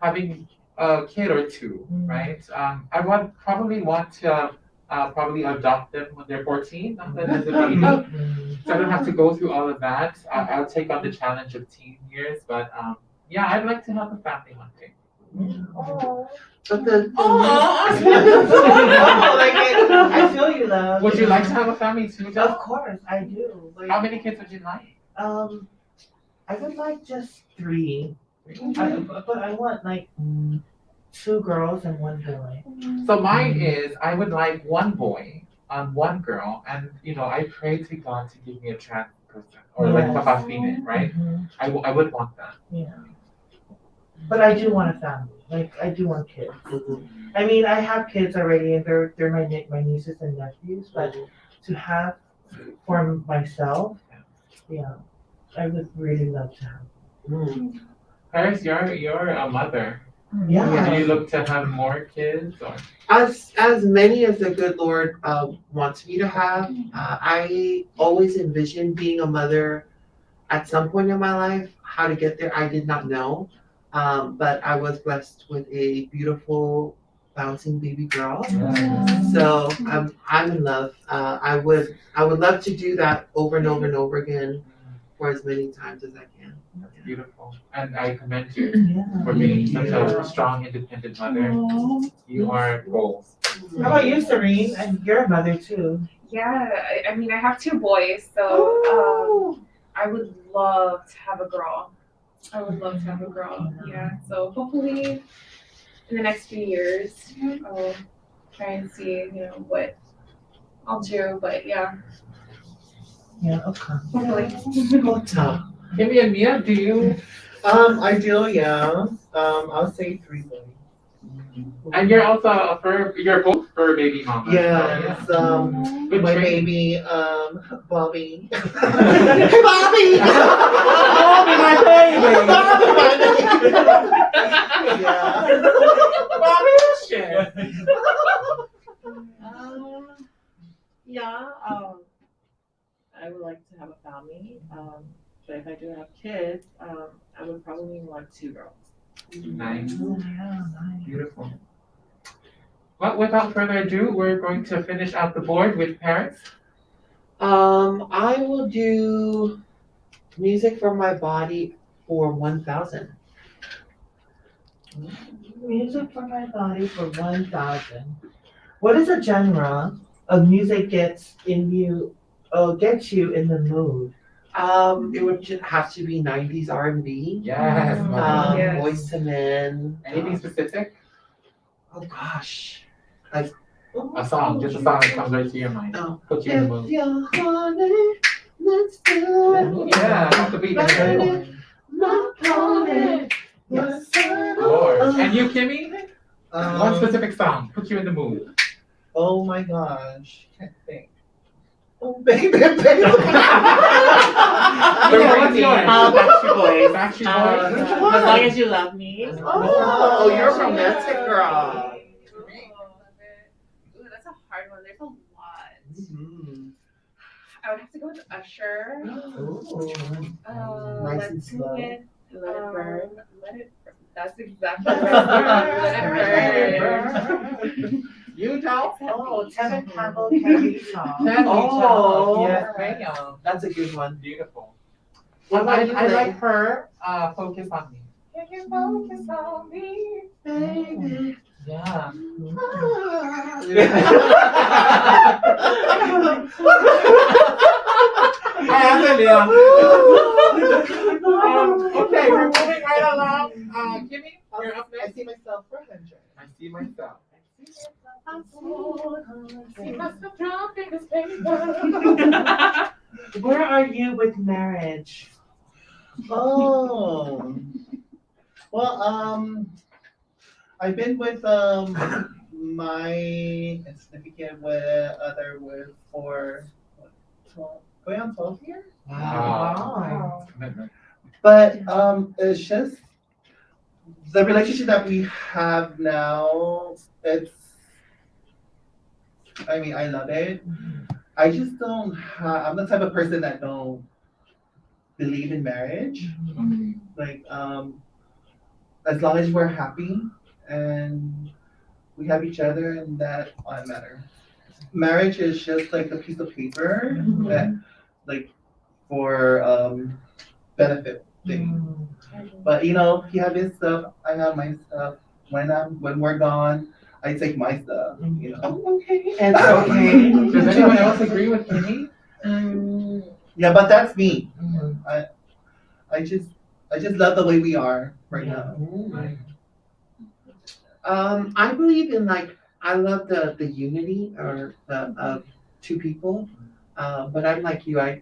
Speaker 1: having a kid or two, right? I would probably want to probably adopt them when they're 14, not that as a baby. So I don't have to go through all of that. I'll take on the challenge of teen years, but yeah, I'd like to have a family one day.
Speaker 5: But the
Speaker 6: I feel you, love.
Speaker 1: Would you like to have a family too, Joe?
Speaker 6: Of course, I do. Like,
Speaker 1: How many kids would you like?
Speaker 6: I would like just 3. But I want like 2 girls and 1 boy.
Speaker 1: So mine is I would like 1 boy and 1 girl, and I pray to God to give me a trans person or like papa female, right? I would want that.
Speaker 6: Yeah. But I do want a family. Like, I do want kids. I mean, I have kids already, and they're my nieces and nephews. But to have for myself, I would really love to have.
Speaker 1: Paris, you're a mother.
Speaker 6: Yeah.
Speaker 1: Do you look to have more kids or?
Speaker 5: As many as the good Lord wants me to have. I always envisioned being a mother at some point in my life. How to get there, I did not know. But I was blessed with a beautiful bouncing baby girl. So I'm in love. I would love to do that over and over and over again for as many times as I can.
Speaker 1: That's beautiful. And I commend you
Speaker 6: Yeah.
Speaker 1: for being such a strong, independent mother. You are gold.
Speaker 6: How about you, Serene? And you're a mother too.
Speaker 3: Yeah, I mean, I have 2 boys, so I would love to have a girl. I would love to have a girl. Yeah, so hopefully in the next few years, I'll try and see, what I'll do. But yeah,
Speaker 6: Yeah, okay.
Speaker 3: hopefully.
Speaker 1: Kimmy and Mia, do you?
Speaker 4: I do, yeah. I'll say 3 boys.
Speaker 1: And you're also you're both fur baby mamas.
Speaker 4: Yes,
Speaker 1: Good
Speaker 4: my
Speaker 1: training.
Speaker 4: baby, Bobby. Hey, Bobby!
Speaker 1: Bobby, my baby!
Speaker 4: Yeah.
Speaker 1: Bobby, shit.
Speaker 2: Yeah, I would like to have a family. But if I do have kids, I would probably want 2 girls.
Speaker 1: Nice.
Speaker 6: Yeah, nice.
Speaker 1: Beautiful. Well, without further ado, we're going to finish out the board with parents.
Speaker 5: I will do music for my body for 1,000.
Speaker 6: Music for my body for 1,000. What is a genre of music gets you in the mood?
Speaker 5: It would just have to be 90s R&B.
Speaker 1: Yes.
Speaker 3: Yes.
Speaker 5: Boyz II Men.
Speaker 1: Anything specific?
Speaker 5: Oh gosh.
Speaker 1: A song, just a song that comes right to your mind.
Speaker 5: Oh.
Speaker 1: Put you in the
Speaker 5: If
Speaker 1: mood.
Speaker 5: you're horny, let's do it.
Speaker 1: Yeah, off the beat.
Speaker 5: My pony.
Speaker 1: Yes. Lord. And you, Kimmy? One
Speaker 4: Um,
Speaker 1: specific song, put you in the mood.
Speaker 4: oh my gosh. Can't think. Oh, baby, baby.
Speaker 1: What's yours?
Speaker 2: Backstreet Boys.
Speaker 1: Backstreet Boys?
Speaker 2: As long as you love me.
Speaker 5: Oh, you're a romantic girl.
Speaker 3: Love it. Ooh, that's a hard one. There's a lot.
Speaker 4: Mhm.
Speaker 3: I would have to go with Usher.
Speaker 4: Ooh.
Speaker 5: Nice
Speaker 3: Let's
Speaker 5: and
Speaker 3: see
Speaker 5: slow.
Speaker 3: it.
Speaker 2: Let it burn.
Speaker 3: Let it burn. That's exactly right. Let it burn.
Speaker 1: You don't?
Speaker 6: Oh, Tevin Campbell, Candy Song.
Speaker 5: Oh.
Speaker 1: Yes, ma'am.
Speaker 5: That's a good one.
Speaker 1: Beautiful.
Speaker 5: What
Speaker 1: I
Speaker 5: about you,
Speaker 1: like her, Focus on Me.
Speaker 3: Can you focus on me?
Speaker 5: baby?
Speaker 1: Yeah. Okay, we're moving right along. Kimmy, you're up
Speaker 4: I
Speaker 1: next.
Speaker 4: see myself for 100.
Speaker 1: I see myself.
Speaker 6: Where are you with marriage?
Speaker 4: Oh. Well, I've been with my significant other for what, 12, going on 12 years.
Speaker 6: Wow.
Speaker 1: Commitment.
Speaker 4: But it's just the relationship that we have now. I mean, I love it. I just don't have. I'm the type of person that don't believe in marriage. Like, as long as we're happy and we have each other, and that all matters. Marriage is just like a piece of paper that, like, for benefit thing. But you know, he have his stuff, I have my stuff. When we're gone, I take my stuff. You know.
Speaker 5: Oh, okay.
Speaker 6: And okay.
Speaker 1: Does anyone else agree with Kimmy?
Speaker 4: Yeah, but that's me.
Speaker 6: Mhm.
Speaker 4: I just love the way we are right now.
Speaker 5: I believe in I love the unity or the of 2 people. But I'm like you. I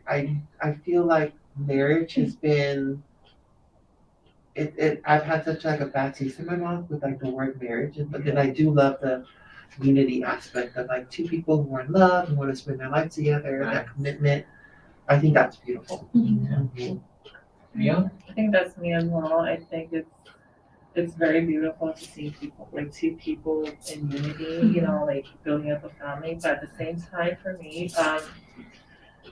Speaker 5: feel like marriage has been. I've had such a bad taste in my mouth with the word marriage, but then I do love the unity aspect of 2 people who are in love and want to spend their life together. That commitment. I think that's beautiful.
Speaker 1: Yeah.
Speaker 2: I think that's me as well. I think it's it's very beautiful to see people, like two people in unity, you know, like building up a family. But at the same time, for me,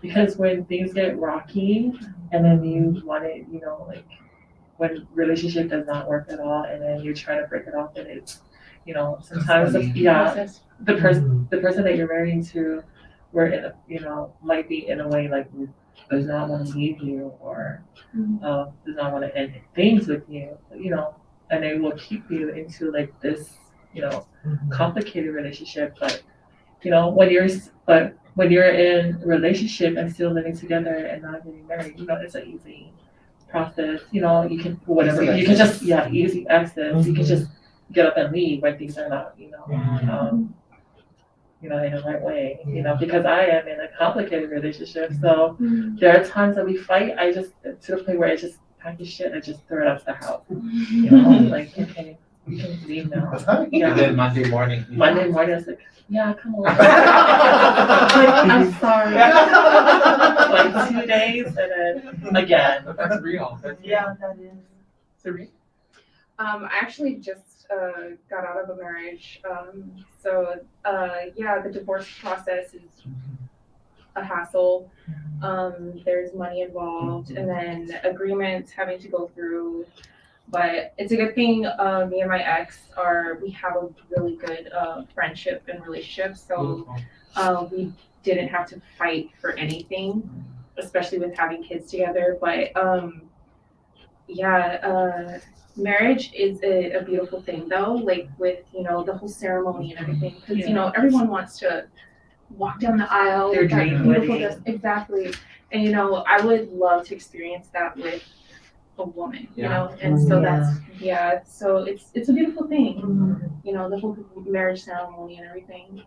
Speaker 2: because when things get rocky and then you want to, you know, like when relationship does not work at all and then you're trying to break it off and it's, you know, sometimes, the person that you're marrying to, we're in a, you know, might be in a way like does not want to leave you or does not want to end things with you, you know, and they will keep you into like this, you know, complicated relationship. But you know, when you're in a relationship and still living together and not getting married, you know, it's an easy process. You know, you can whatever
Speaker 5: Easy
Speaker 2: you can just easy access. You can just get up and leave when things are not, you know, in the right way, you know, because I am in a complicated relationship. So there are times that we fight. I just, to the point where I just pack the shit and just throw it out the house. You know, like, okay, you can leave now.
Speaker 1: And then Monday morning,
Speaker 2: I was like, yeah, come over. Like, I'm sorry. Like 2 days and then again.
Speaker 1: But that's real.
Speaker 6: Yeah, that is.
Speaker 1: Serene?
Speaker 3: I actually just got out of a marriage. So the divorce process is a hassle. There's money involved and then agreements having to go through. But it's a good thing me and my ex we have a really good friendship and relationship. So we didn't have to fight for anything, especially with having kids together. But marriage is a beautiful thing though, like with, you know, the whole ceremony and everything. Because, you know, everyone wants to walk down the aisle.
Speaker 2: Their
Speaker 3: with that
Speaker 2: dream
Speaker 3: beautiful
Speaker 2: wedding.
Speaker 3: dress. Exactly. And, you know, I would love to experience that with a woman, you know, and so so it's a beautiful thing, you know, the whole marriage ceremony and everything.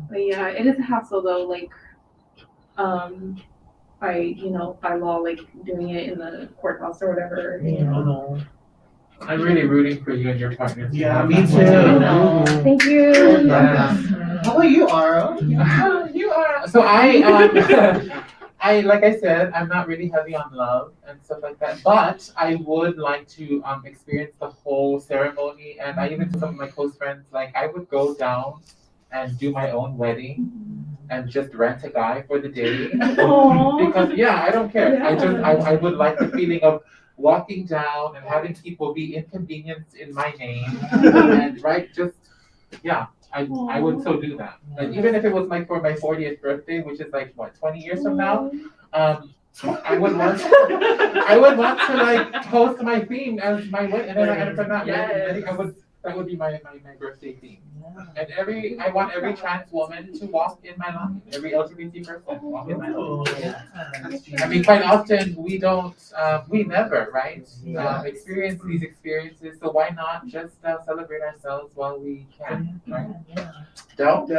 Speaker 3: But yeah, it is a hassle though, like by law, like doing it in the courthouse or whatever, you know.
Speaker 1: I'm really rooting for you and your partner.
Speaker 4: Yeah, me too.
Speaker 3: Thank you.
Speaker 4: Yeah. How about you, Ara?
Speaker 1: You are. So I like I said, I'm not really heavy on love and stuff like that, but I would like to experience the whole ceremony. And I even told some of my close friends, like I would go down and do my own wedding and just rent a guy for the day. Because I don't care. I would like the feeling of walking down and having people be inconvenienced in my name and I would so do that. Like even if it was like for my 40th birthday, which is like what 20 years from now, I would want to like host my theme as my wedding, and then for that wedding, that would be my birthday theme. And I want every trans woman to walk in my line, every LGBT person walk in my line. I mean, quite often we never, right, experience these experiences. So why not just celebrate ourselves while we can, right? Don't.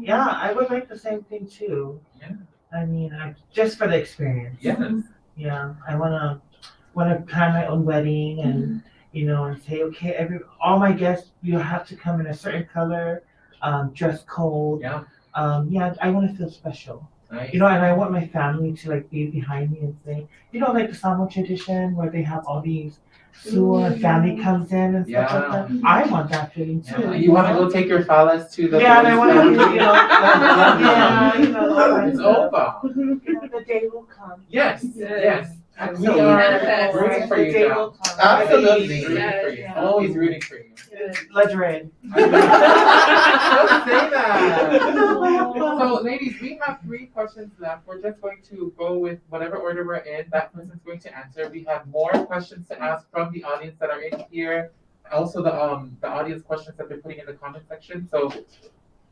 Speaker 6: Yeah, I would like the same thing too.
Speaker 1: Yeah.
Speaker 6: I mean, just for the experience.
Speaker 1: Yes.
Speaker 6: Yeah, I wanna plan my own wedding and you know, and say, okay, all my guests, you have to come in a certain color, dress code.
Speaker 1: Yeah.
Speaker 6: I want to feel special.
Speaker 1: Nice.
Speaker 6: You know, and I want my family to like be behind me and say, you know, like the Samoa tradition where they have all these sewer and family comes in and stuff like that. I want that feeling too.
Speaker 1: Yeah. You want to go take your fellas to the
Speaker 6: and I want to,
Speaker 1: it's over.
Speaker 6: The day will come.
Speaker 1: Yes. And we
Speaker 6: So
Speaker 1: are rooting for you now.
Speaker 4: Absolutely.
Speaker 1: Rooting for you. Always rooting for you.
Speaker 6: Ledred.
Speaker 1: Don't say that. So, ladies, we have 3 questions left. We're just going to go with whatever order we're in. That person's going to answer. We have more questions to ask from the audience that are in here. Also, the audience questions that they're putting in the comment section. So,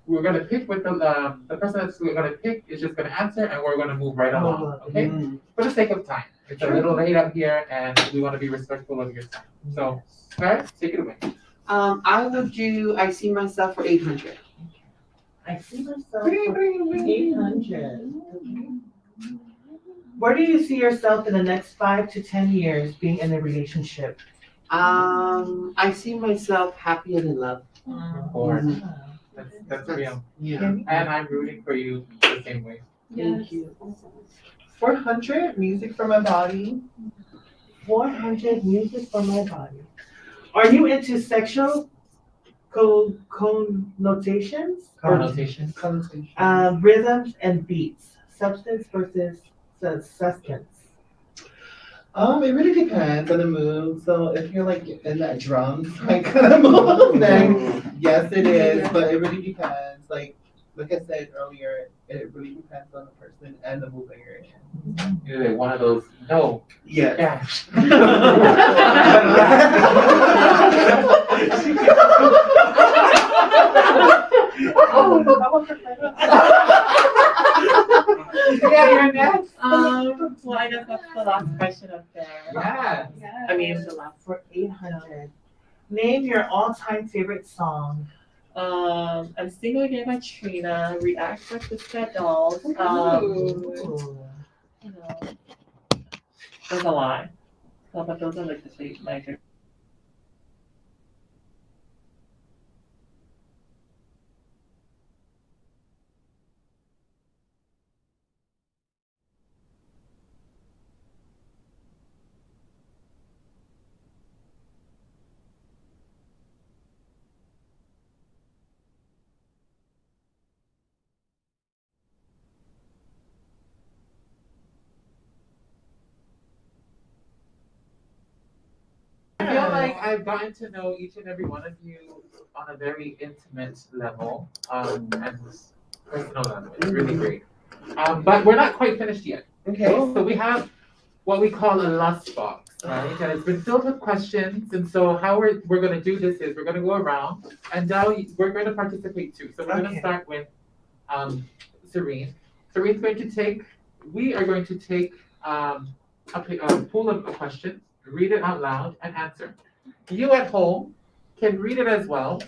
Speaker 1: we're gonna pick with the person that's gonna pick is just gonna answer, and we're gonna move right along. Okay? For the sake of time. It's a little late up here, and we want to be respectful of your time. So, Claire, take it away.
Speaker 5: I see myself for 800.
Speaker 6: I see myself for 800. Where do you see yourself in the next 5 to 10 years being in a relationship?
Speaker 5: I see myself happy and in love.
Speaker 1: Of course. That's real.
Speaker 5: Yeah.
Speaker 1: And I'm rooting for you the same way.
Speaker 5: Thank you.
Speaker 4: 400, music for my body.
Speaker 6: 400 music for my body. Are you into sexual connotations?
Speaker 1: Connotation.
Speaker 6: Rhythms and beats. Substance versus sustenance.
Speaker 4: It really depends on the mood. So if you're like in that drums like kind of mood, then yes, it is. But it really depends. Like I said earlier, it really depends on the person and the mood that you're in.
Speaker 1: You're like one of those. No.
Speaker 4: Yes.
Speaker 1: Yeah. Yeah, you're next.
Speaker 2: Well, I guess that's the last question up there.
Speaker 1: Yeah.
Speaker 2: I mean, the last.
Speaker 6: For 800. Name your all-time favorite song.
Speaker 2: I'm Single Again by Trina, React by Pussycat Dolls.
Speaker 6: Ooh.
Speaker 2: You know, there's a lot. So, but those are like my favorite.
Speaker 1: I feel like I've gotten to know each and every one of you on a very intimate level, and personal level. It's really great. But we're not quite finished yet.
Speaker 5: Okay.
Speaker 1: So we have what we call a lust box, right? And it's been filled with questions. And so how we're going to do this is we're going to go around, and now we're going to participate too. So we're going to start with Serene. Serene's going to take. We are going to take a pool of questions, read it out loud, and answer. You at home can read it as well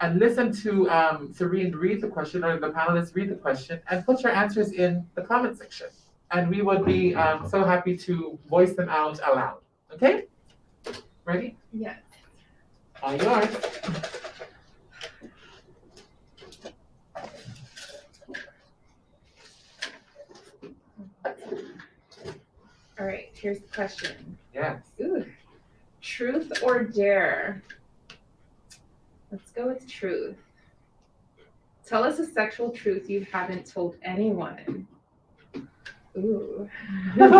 Speaker 1: and listen to Serene read the question, or the panelists read the question, and put your answers in the comment section. And we would be so happy to voice them out aloud. Okay? Ready?
Speaker 3: Yes.
Speaker 1: All yours.
Speaker 3: All right, here's the question.
Speaker 1: Yes.
Speaker 3: Ooh. Truth or dare? Let's go with truth. Tell us a sexual truth you haven't told anyone. Ooh.
Speaker 2: That's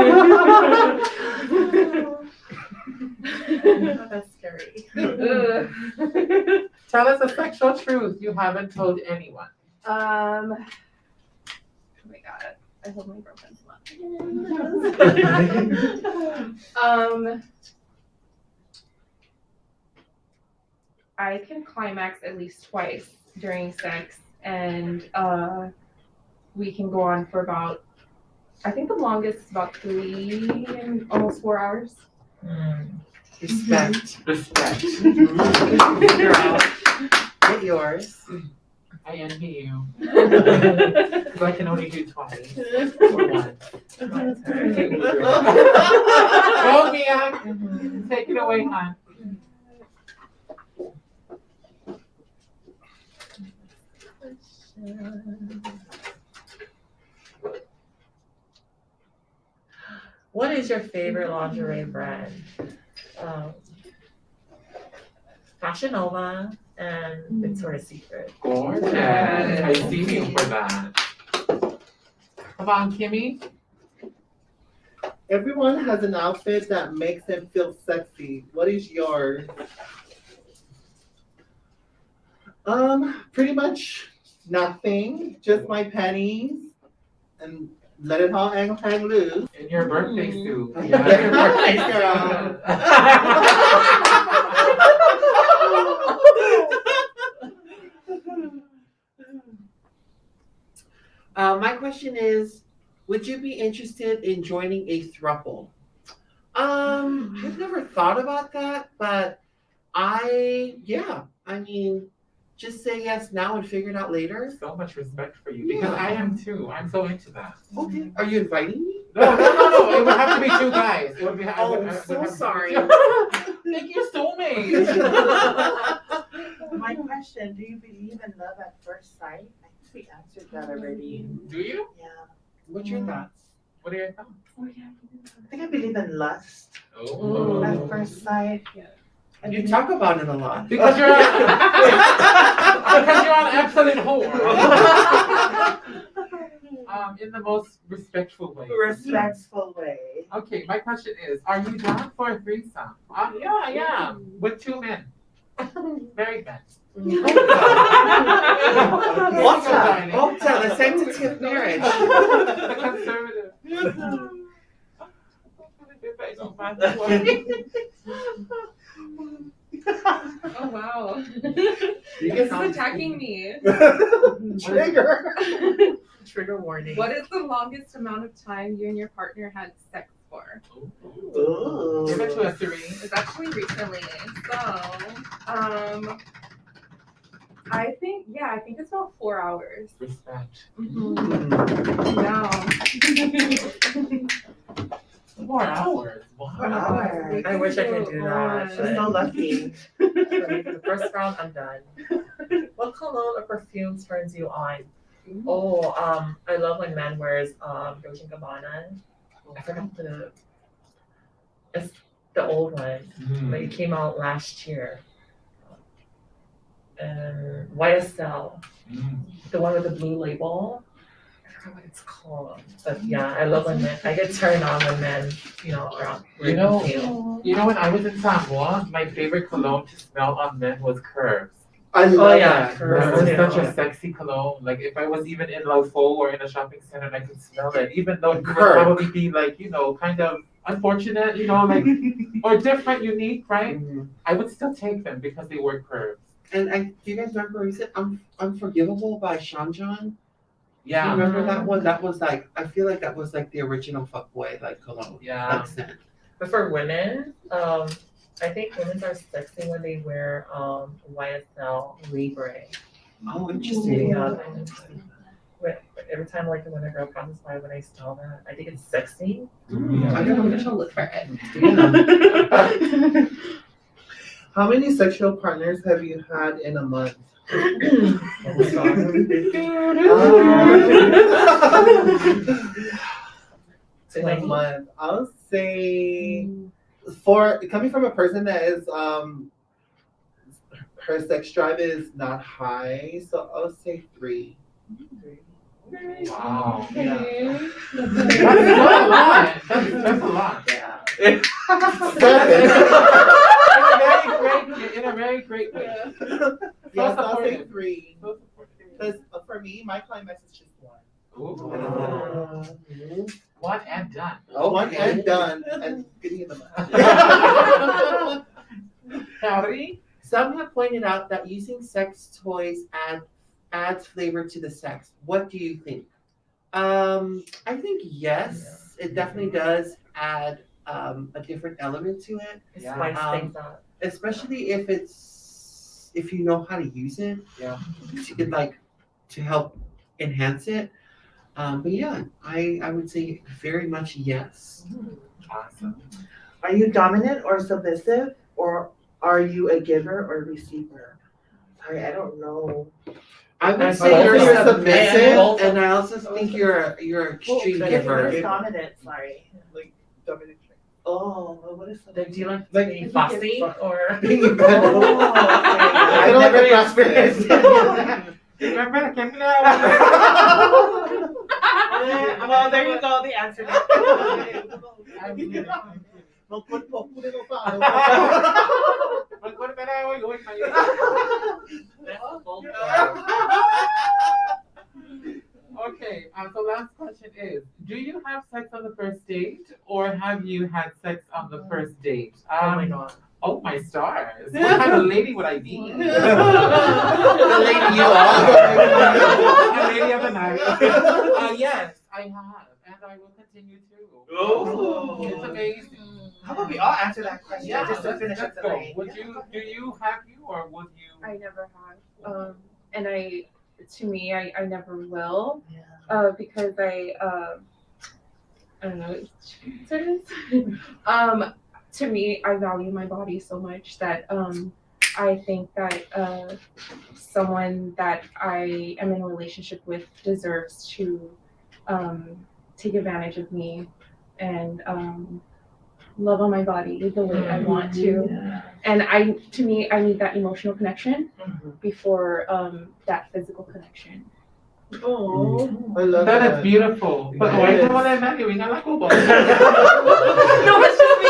Speaker 2: scary.
Speaker 3: Ooh.
Speaker 1: Tell us a sexual truth you haven't told anyone.
Speaker 3: Oh my god, I hope my girlfriend's not. I can climax at least twice during sex, and we can go on for about, I think the longest is about 3 and almost 4 hours.
Speaker 5: Respect.
Speaker 1: Respect.
Speaker 5: Girl, get yours.
Speaker 1: I envy you. Because I can only do twice. Or once. Go, Mia. Take it away, hon.
Speaker 2: What is your favorite lingerie brand? Fashion Nova and Victoria's Secret.
Speaker 1: Gorgeous. I see you for that. Come on, Kimmy.
Speaker 4: Everyone has an outfit that makes them feel sexy. What is yours? Pretty much nothing. Just my panties and let it all hang loose.
Speaker 1: In your birthday suit.
Speaker 4: Yeah, your birthday girl.
Speaker 5: My question is, would you be interested in joining a throuple? I've never thought about that, but I mean, just say yes now and figure it out later.
Speaker 1: So much respect for you, because I am too. I'm so into that.
Speaker 5: Okay. Are you inviting me?
Speaker 1: No. It would have to be 2 guys. It would be.
Speaker 5: Sorry.
Speaker 1: Thank you so much.
Speaker 6: My question, do you believe in love at first sight? I think we answered that already.
Speaker 1: Do you?
Speaker 6: Yeah.
Speaker 5: What's your thoughts?
Speaker 1: What are your thoughts?
Speaker 6: I think I believe in lust
Speaker 1: Oh.
Speaker 6: at first sight. And
Speaker 5: You talk about it a lot.
Speaker 1: Because you're because you're an absolute whore. In the most respectful way.
Speaker 6: respectful way.
Speaker 1: Okay, my question is, are you down for a threesome? Yeah, I am. With 2 men. Married men.
Speaker 5: Ulta, the sanctity of marriage.
Speaker 1: The conservative.
Speaker 3: Oh wow.
Speaker 5: You
Speaker 3: This
Speaker 5: can
Speaker 3: is attacking me.
Speaker 4: Trigger.
Speaker 2: Trigger warning.
Speaker 3: What is the longest amount of time you and your partner had sex for?
Speaker 5: Ooh.
Speaker 1: Give it to a 3.
Speaker 3: It's actually recently. So, I think it's about 4 hours.
Speaker 1: Respect.
Speaker 3: No.
Speaker 1: 4 hours. Wow.
Speaker 6: 4 hours.
Speaker 2: I wish I could do that.
Speaker 6: She's so lucky.
Speaker 2: For me, for the first round, I'm done. What cologne or perfume turns you on? Oh, I love when men wears Dolce & Gabbana. I forgot it's the old one. But it came out last year. And YSL, the one with the blue label. I forgot what it's called. But yeah, I love when men, I get turned on when men, are
Speaker 1: You know-
Speaker 2: perfume.
Speaker 1: You know, when I was in Samoa, my favorite cologne to smell on men was Curves.
Speaker 4: I love
Speaker 2: yeah,
Speaker 4: that.
Speaker 1: That
Speaker 2: Curves.
Speaker 1: was such a sexy cologne. Like if I was even in Laufo or in a shopping center and I could smell it, even though it would
Speaker 4: Kirk.
Speaker 1: probably be like, kind of unfortunate, like or different, unique, right? I would still take them because they were Curves.
Speaker 5: And do you guys remember recent Unforgivable by Sean John?
Speaker 1: Yeah.
Speaker 5: You remember that one? That was like, I feel like that was like the original fuckboy, like cologne.
Speaker 1: Yeah.
Speaker 5: Like scent.
Speaker 2: But for women, I think women are sexy when they wear YSL weʻre.
Speaker 5: Oh, interesting.
Speaker 2: Yeah, every time like when a girl comes by, when I smell that, I think it's sexy.
Speaker 5: I don't know.
Speaker 3: look for it.
Speaker 4: How many sexual partners have you had in a month?
Speaker 2: So
Speaker 4: In
Speaker 2: like,
Speaker 4: a month, I'll say coming from a person that is her sex drive is not high, so I'll say 3.
Speaker 1: Wow.
Speaker 4: Yeah.
Speaker 1: That's not a lot. That's a lot.
Speaker 4: Yeah. In a very great way. Yes, I'll say 3. Because for me, my climax is just 1.
Speaker 1: Ooh. One and done.
Speaker 5: Okay.
Speaker 4: 1 and done, and getting in the mud.
Speaker 1: Howdy.
Speaker 5: Some have pointed out that using sex toys adds flavor to the sex. What do you think? I think yes, it definitely does add a different element to it,
Speaker 1: Yeah.
Speaker 2: spice things up.
Speaker 5: especially if you know how to use it.
Speaker 1: Yeah.
Speaker 5: To help enhance it. But yeah, I would say very much yes.
Speaker 1: Awesome.
Speaker 6: Are you dominant or submissive, or are you a giver or receiver? Sorry, I don't know.
Speaker 5: I would
Speaker 2: And
Speaker 5: say
Speaker 2: both
Speaker 5: you're
Speaker 2: are
Speaker 5: submissive,
Speaker 2: both-
Speaker 5: and I also think you're extreme
Speaker 6: What
Speaker 5: giver.
Speaker 6: is dominant? Sorry.
Speaker 4: Like, dominant.
Speaker 6: Oh, what is
Speaker 2: Like,
Speaker 6: submissive?
Speaker 2: do you like
Speaker 4: Like,
Speaker 2: being bossy or?
Speaker 4: Being better.
Speaker 6: Oh,
Speaker 4: I
Speaker 6: okay.
Speaker 4: don't like
Speaker 6: I've
Speaker 4: the
Speaker 6: never experienced it. Well, there you go, the answer.
Speaker 1: Okay, so last question is, do you have sex on the first date or have you had sex on the first date?
Speaker 2: Oh my god.
Speaker 1: Oh my stars. What kind of lady would I be?
Speaker 5: The lady you are.
Speaker 1: A lady of the night. Yes, I have, and I will continue to.
Speaker 5: Oh.
Speaker 1: It's amazing.
Speaker 6: How about we all answer that question
Speaker 1: Yeah,
Speaker 6: just to
Speaker 1: let's
Speaker 6: finish
Speaker 1: go.
Speaker 6: it tonight?
Speaker 1: Do you have you or would you?
Speaker 3: I never have. And I never will.
Speaker 6: Yeah.
Speaker 3: Because I don't know, to me, I value my body so much that I think that someone that I am in a relationship with deserves to take advantage of me and love on my body the way I want to. And to me, I need that emotional connection before that physical connection.
Speaker 6: Oh.
Speaker 4: I love
Speaker 1: That
Speaker 4: that.
Speaker 1: is beautiful. But why
Speaker 4: Yes.
Speaker 1: naman ay Maggie? Nga lang ko ba?
Speaker 6: No, it's just me.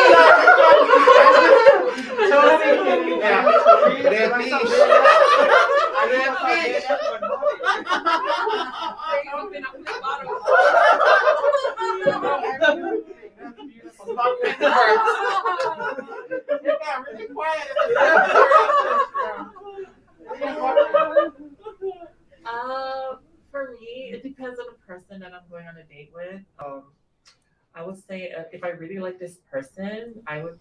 Speaker 2: For me, it depends on the person that I'm going on a date with. I would say if I really like this person, I would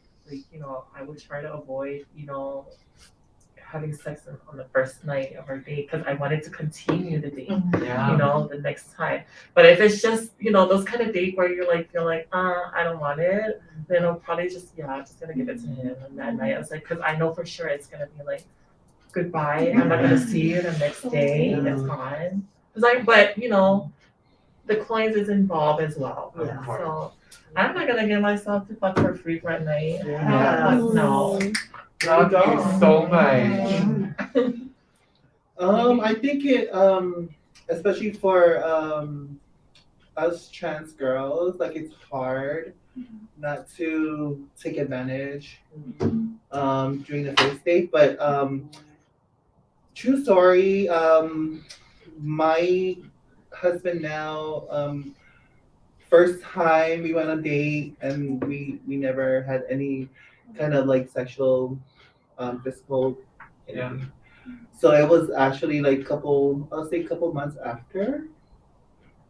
Speaker 2: I would try to avoid, having sex on the first night of our date because I wanted to continue the date,
Speaker 1: Yeah.
Speaker 2: the next time. But if it's just, those kind of date where feel like, I don't want it, then I'll probably just gonna give it to him. And that night, I was like, because I know for sure it's gonna be like, goodbye. I'm not gonna see you the next day. It's gone. But the coins is involved as well.
Speaker 5: Yeah.
Speaker 2: So I'm not gonna get myself to fuck for free for a night.
Speaker 5: Yeah.
Speaker 2: No.
Speaker 1: Love you so much.
Speaker 4: I think it especially for us trans girls, like it's hard not to take advantage during the first date. But true story, my husband now, first time we went on a date and we never had any kind of like sexual physical anything. So it was actually like couple months after.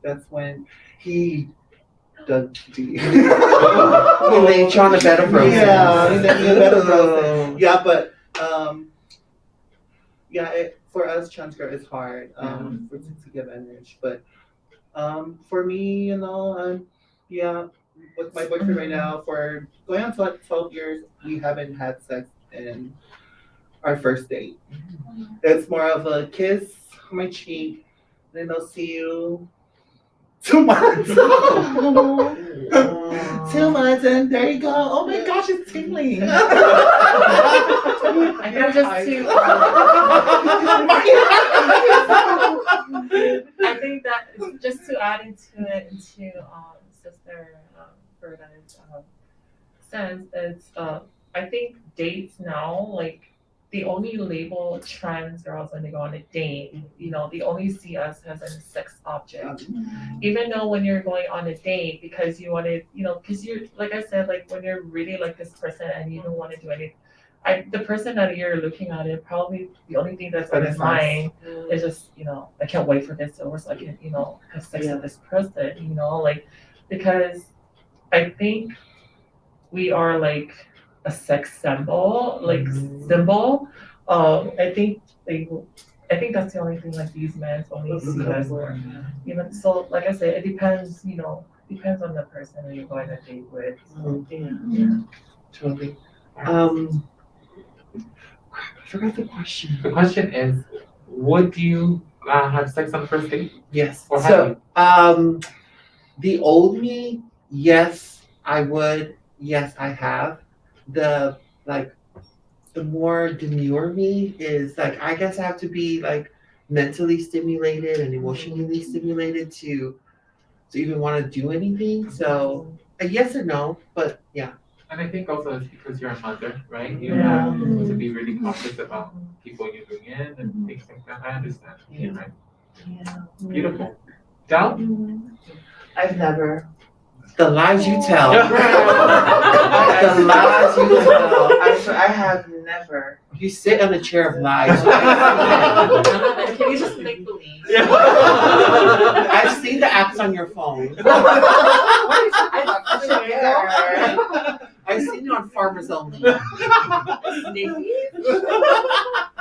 Speaker 4: That's when he done the
Speaker 5: He laid you on a bed of roses.
Speaker 4: Yeah, he laid me on a bed of roses. Yeah, but for us trans girl it's hard for to give advantage. But for me, with my boyfriend right now for going on 12 years, we haven't had sex in our first date. It's more of a kiss on my cheek, then I'll see you 2 months. 2 months, and there you go. Oh my gosh, it's tingling.
Speaker 2: I can just see. I think that just to add into Sister Berta's sense is I think dates now, like they only label trans girls when they go on a date. They only see us as a sex object. Even though when you're going on a date because you wanted, because you're like I said, like when you're really like this person and you don't want to do anything. The person that you're looking at, it probably the only thing that's on his mind is just, I can't wait for this over so I can, have sex with this person, because I think we are like a sex symbol, symbol. I think that's the only thing like these men only see us for. Even so, like I said, it depends, depends on the person that you're going to date with.
Speaker 5: Totally. I forgot the question.
Speaker 1: The question is, would you have sex on the first date?
Speaker 5: Yes.
Speaker 1: Or have
Speaker 5: So, the old me, yes, I would. Yes, I have. The more demure me is like, I guess I have to be like mentally stimulated and emotionally stimulated to even want to do anything. So, a yes or no, but yeah.
Speaker 1: And I think also it's because you're a mother, right? You
Speaker 6: Yeah.
Speaker 1: have to be really cautious about people you bring in and things like that. I understand.
Speaker 5: Yeah.
Speaker 1: Right?
Speaker 6: Yeah.
Speaker 1: Beautiful. Del?
Speaker 6: I've never.
Speaker 5: The lies you tell.
Speaker 1: Yeah.
Speaker 5: The lies you tell.
Speaker 6: I have never.
Speaker 5: You sit on a chair of lies.
Speaker 2: Can you just make believe?
Speaker 5: I've seen the apps on your phone. I've seen you on Farmers Only.
Speaker 2: Sneaky?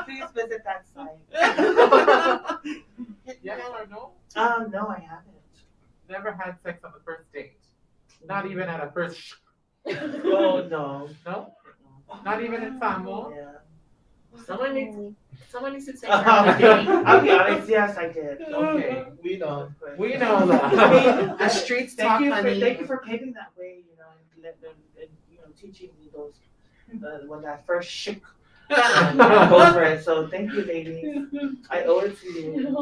Speaker 6: Please visit that site.
Speaker 1: Yes or no?
Speaker 6: No, I haven't.
Speaker 1: Never had sex on the first date. Not even at a first.
Speaker 6: Oh no.
Speaker 1: No? Not even in Samo?
Speaker 6: Yeah.
Speaker 2: Someone needs to take her on a date.
Speaker 6: I'll be honest, yes, I did.
Speaker 1: Okay.
Speaker 4: We know.
Speaker 1: We know
Speaker 6: I
Speaker 1: that.
Speaker 6: mean,
Speaker 5: The streets talk, honey.
Speaker 6: thank you for paving that way, and teaching me those when that first shook over it. So thank you, ladies. I owe it to you.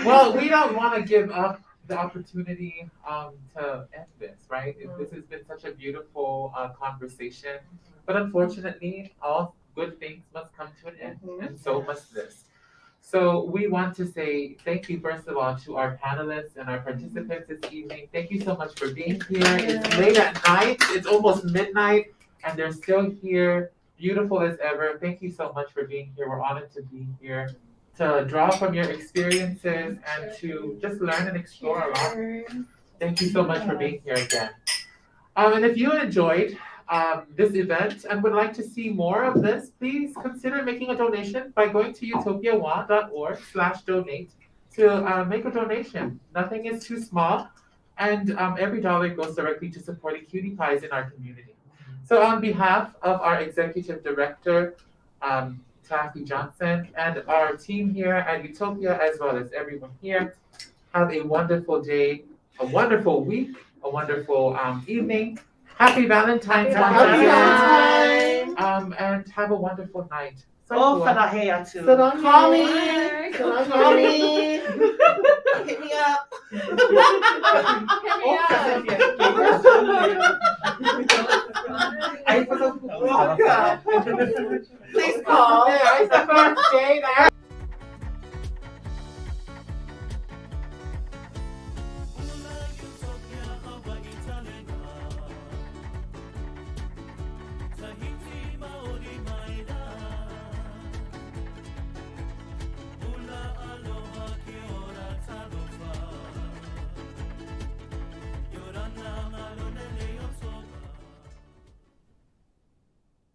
Speaker 1: Well, we don't want to give up the opportunity to end this, right? This has been such a beautiful conversation, but unfortunately, all good things must come to an end, and so must this. So we want to say thank you, first of all, to our panelists and our participants this evening. Thank you so much for being here. It's late at night, it's almost midnight, and they're still here, beautiful as ever. Thank you so much for being here. We're honored to be here, to draw from your experiences and to just learn and explore a lot. Thank you so much for being here again. And if you enjoyed this event and would like to see more of this, please consider making a donation by going to utopiawa.org/donate to make a donation. Nothing is too small, and every dollar goes directly to supporting cutie pies in our community. So on behalf of our executive director, Taffy Johnson, and our team here at Utopia, as well as everyone here, have a wonderful day, a wonderful week, a wonderful evening. Happy Valentine's Day.
Speaker 6: Happy Valentine's.
Speaker 1: And have a wonderful night.
Speaker 6: Oh,
Speaker 1: cool.
Speaker 6: Falahea too.
Speaker 5: Call me.
Speaker 3: Bye.
Speaker 5: Call me. Hit me up.
Speaker 6: I forgot.
Speaker 5: Please call.
Speaker 1: Yeah, it's the first day.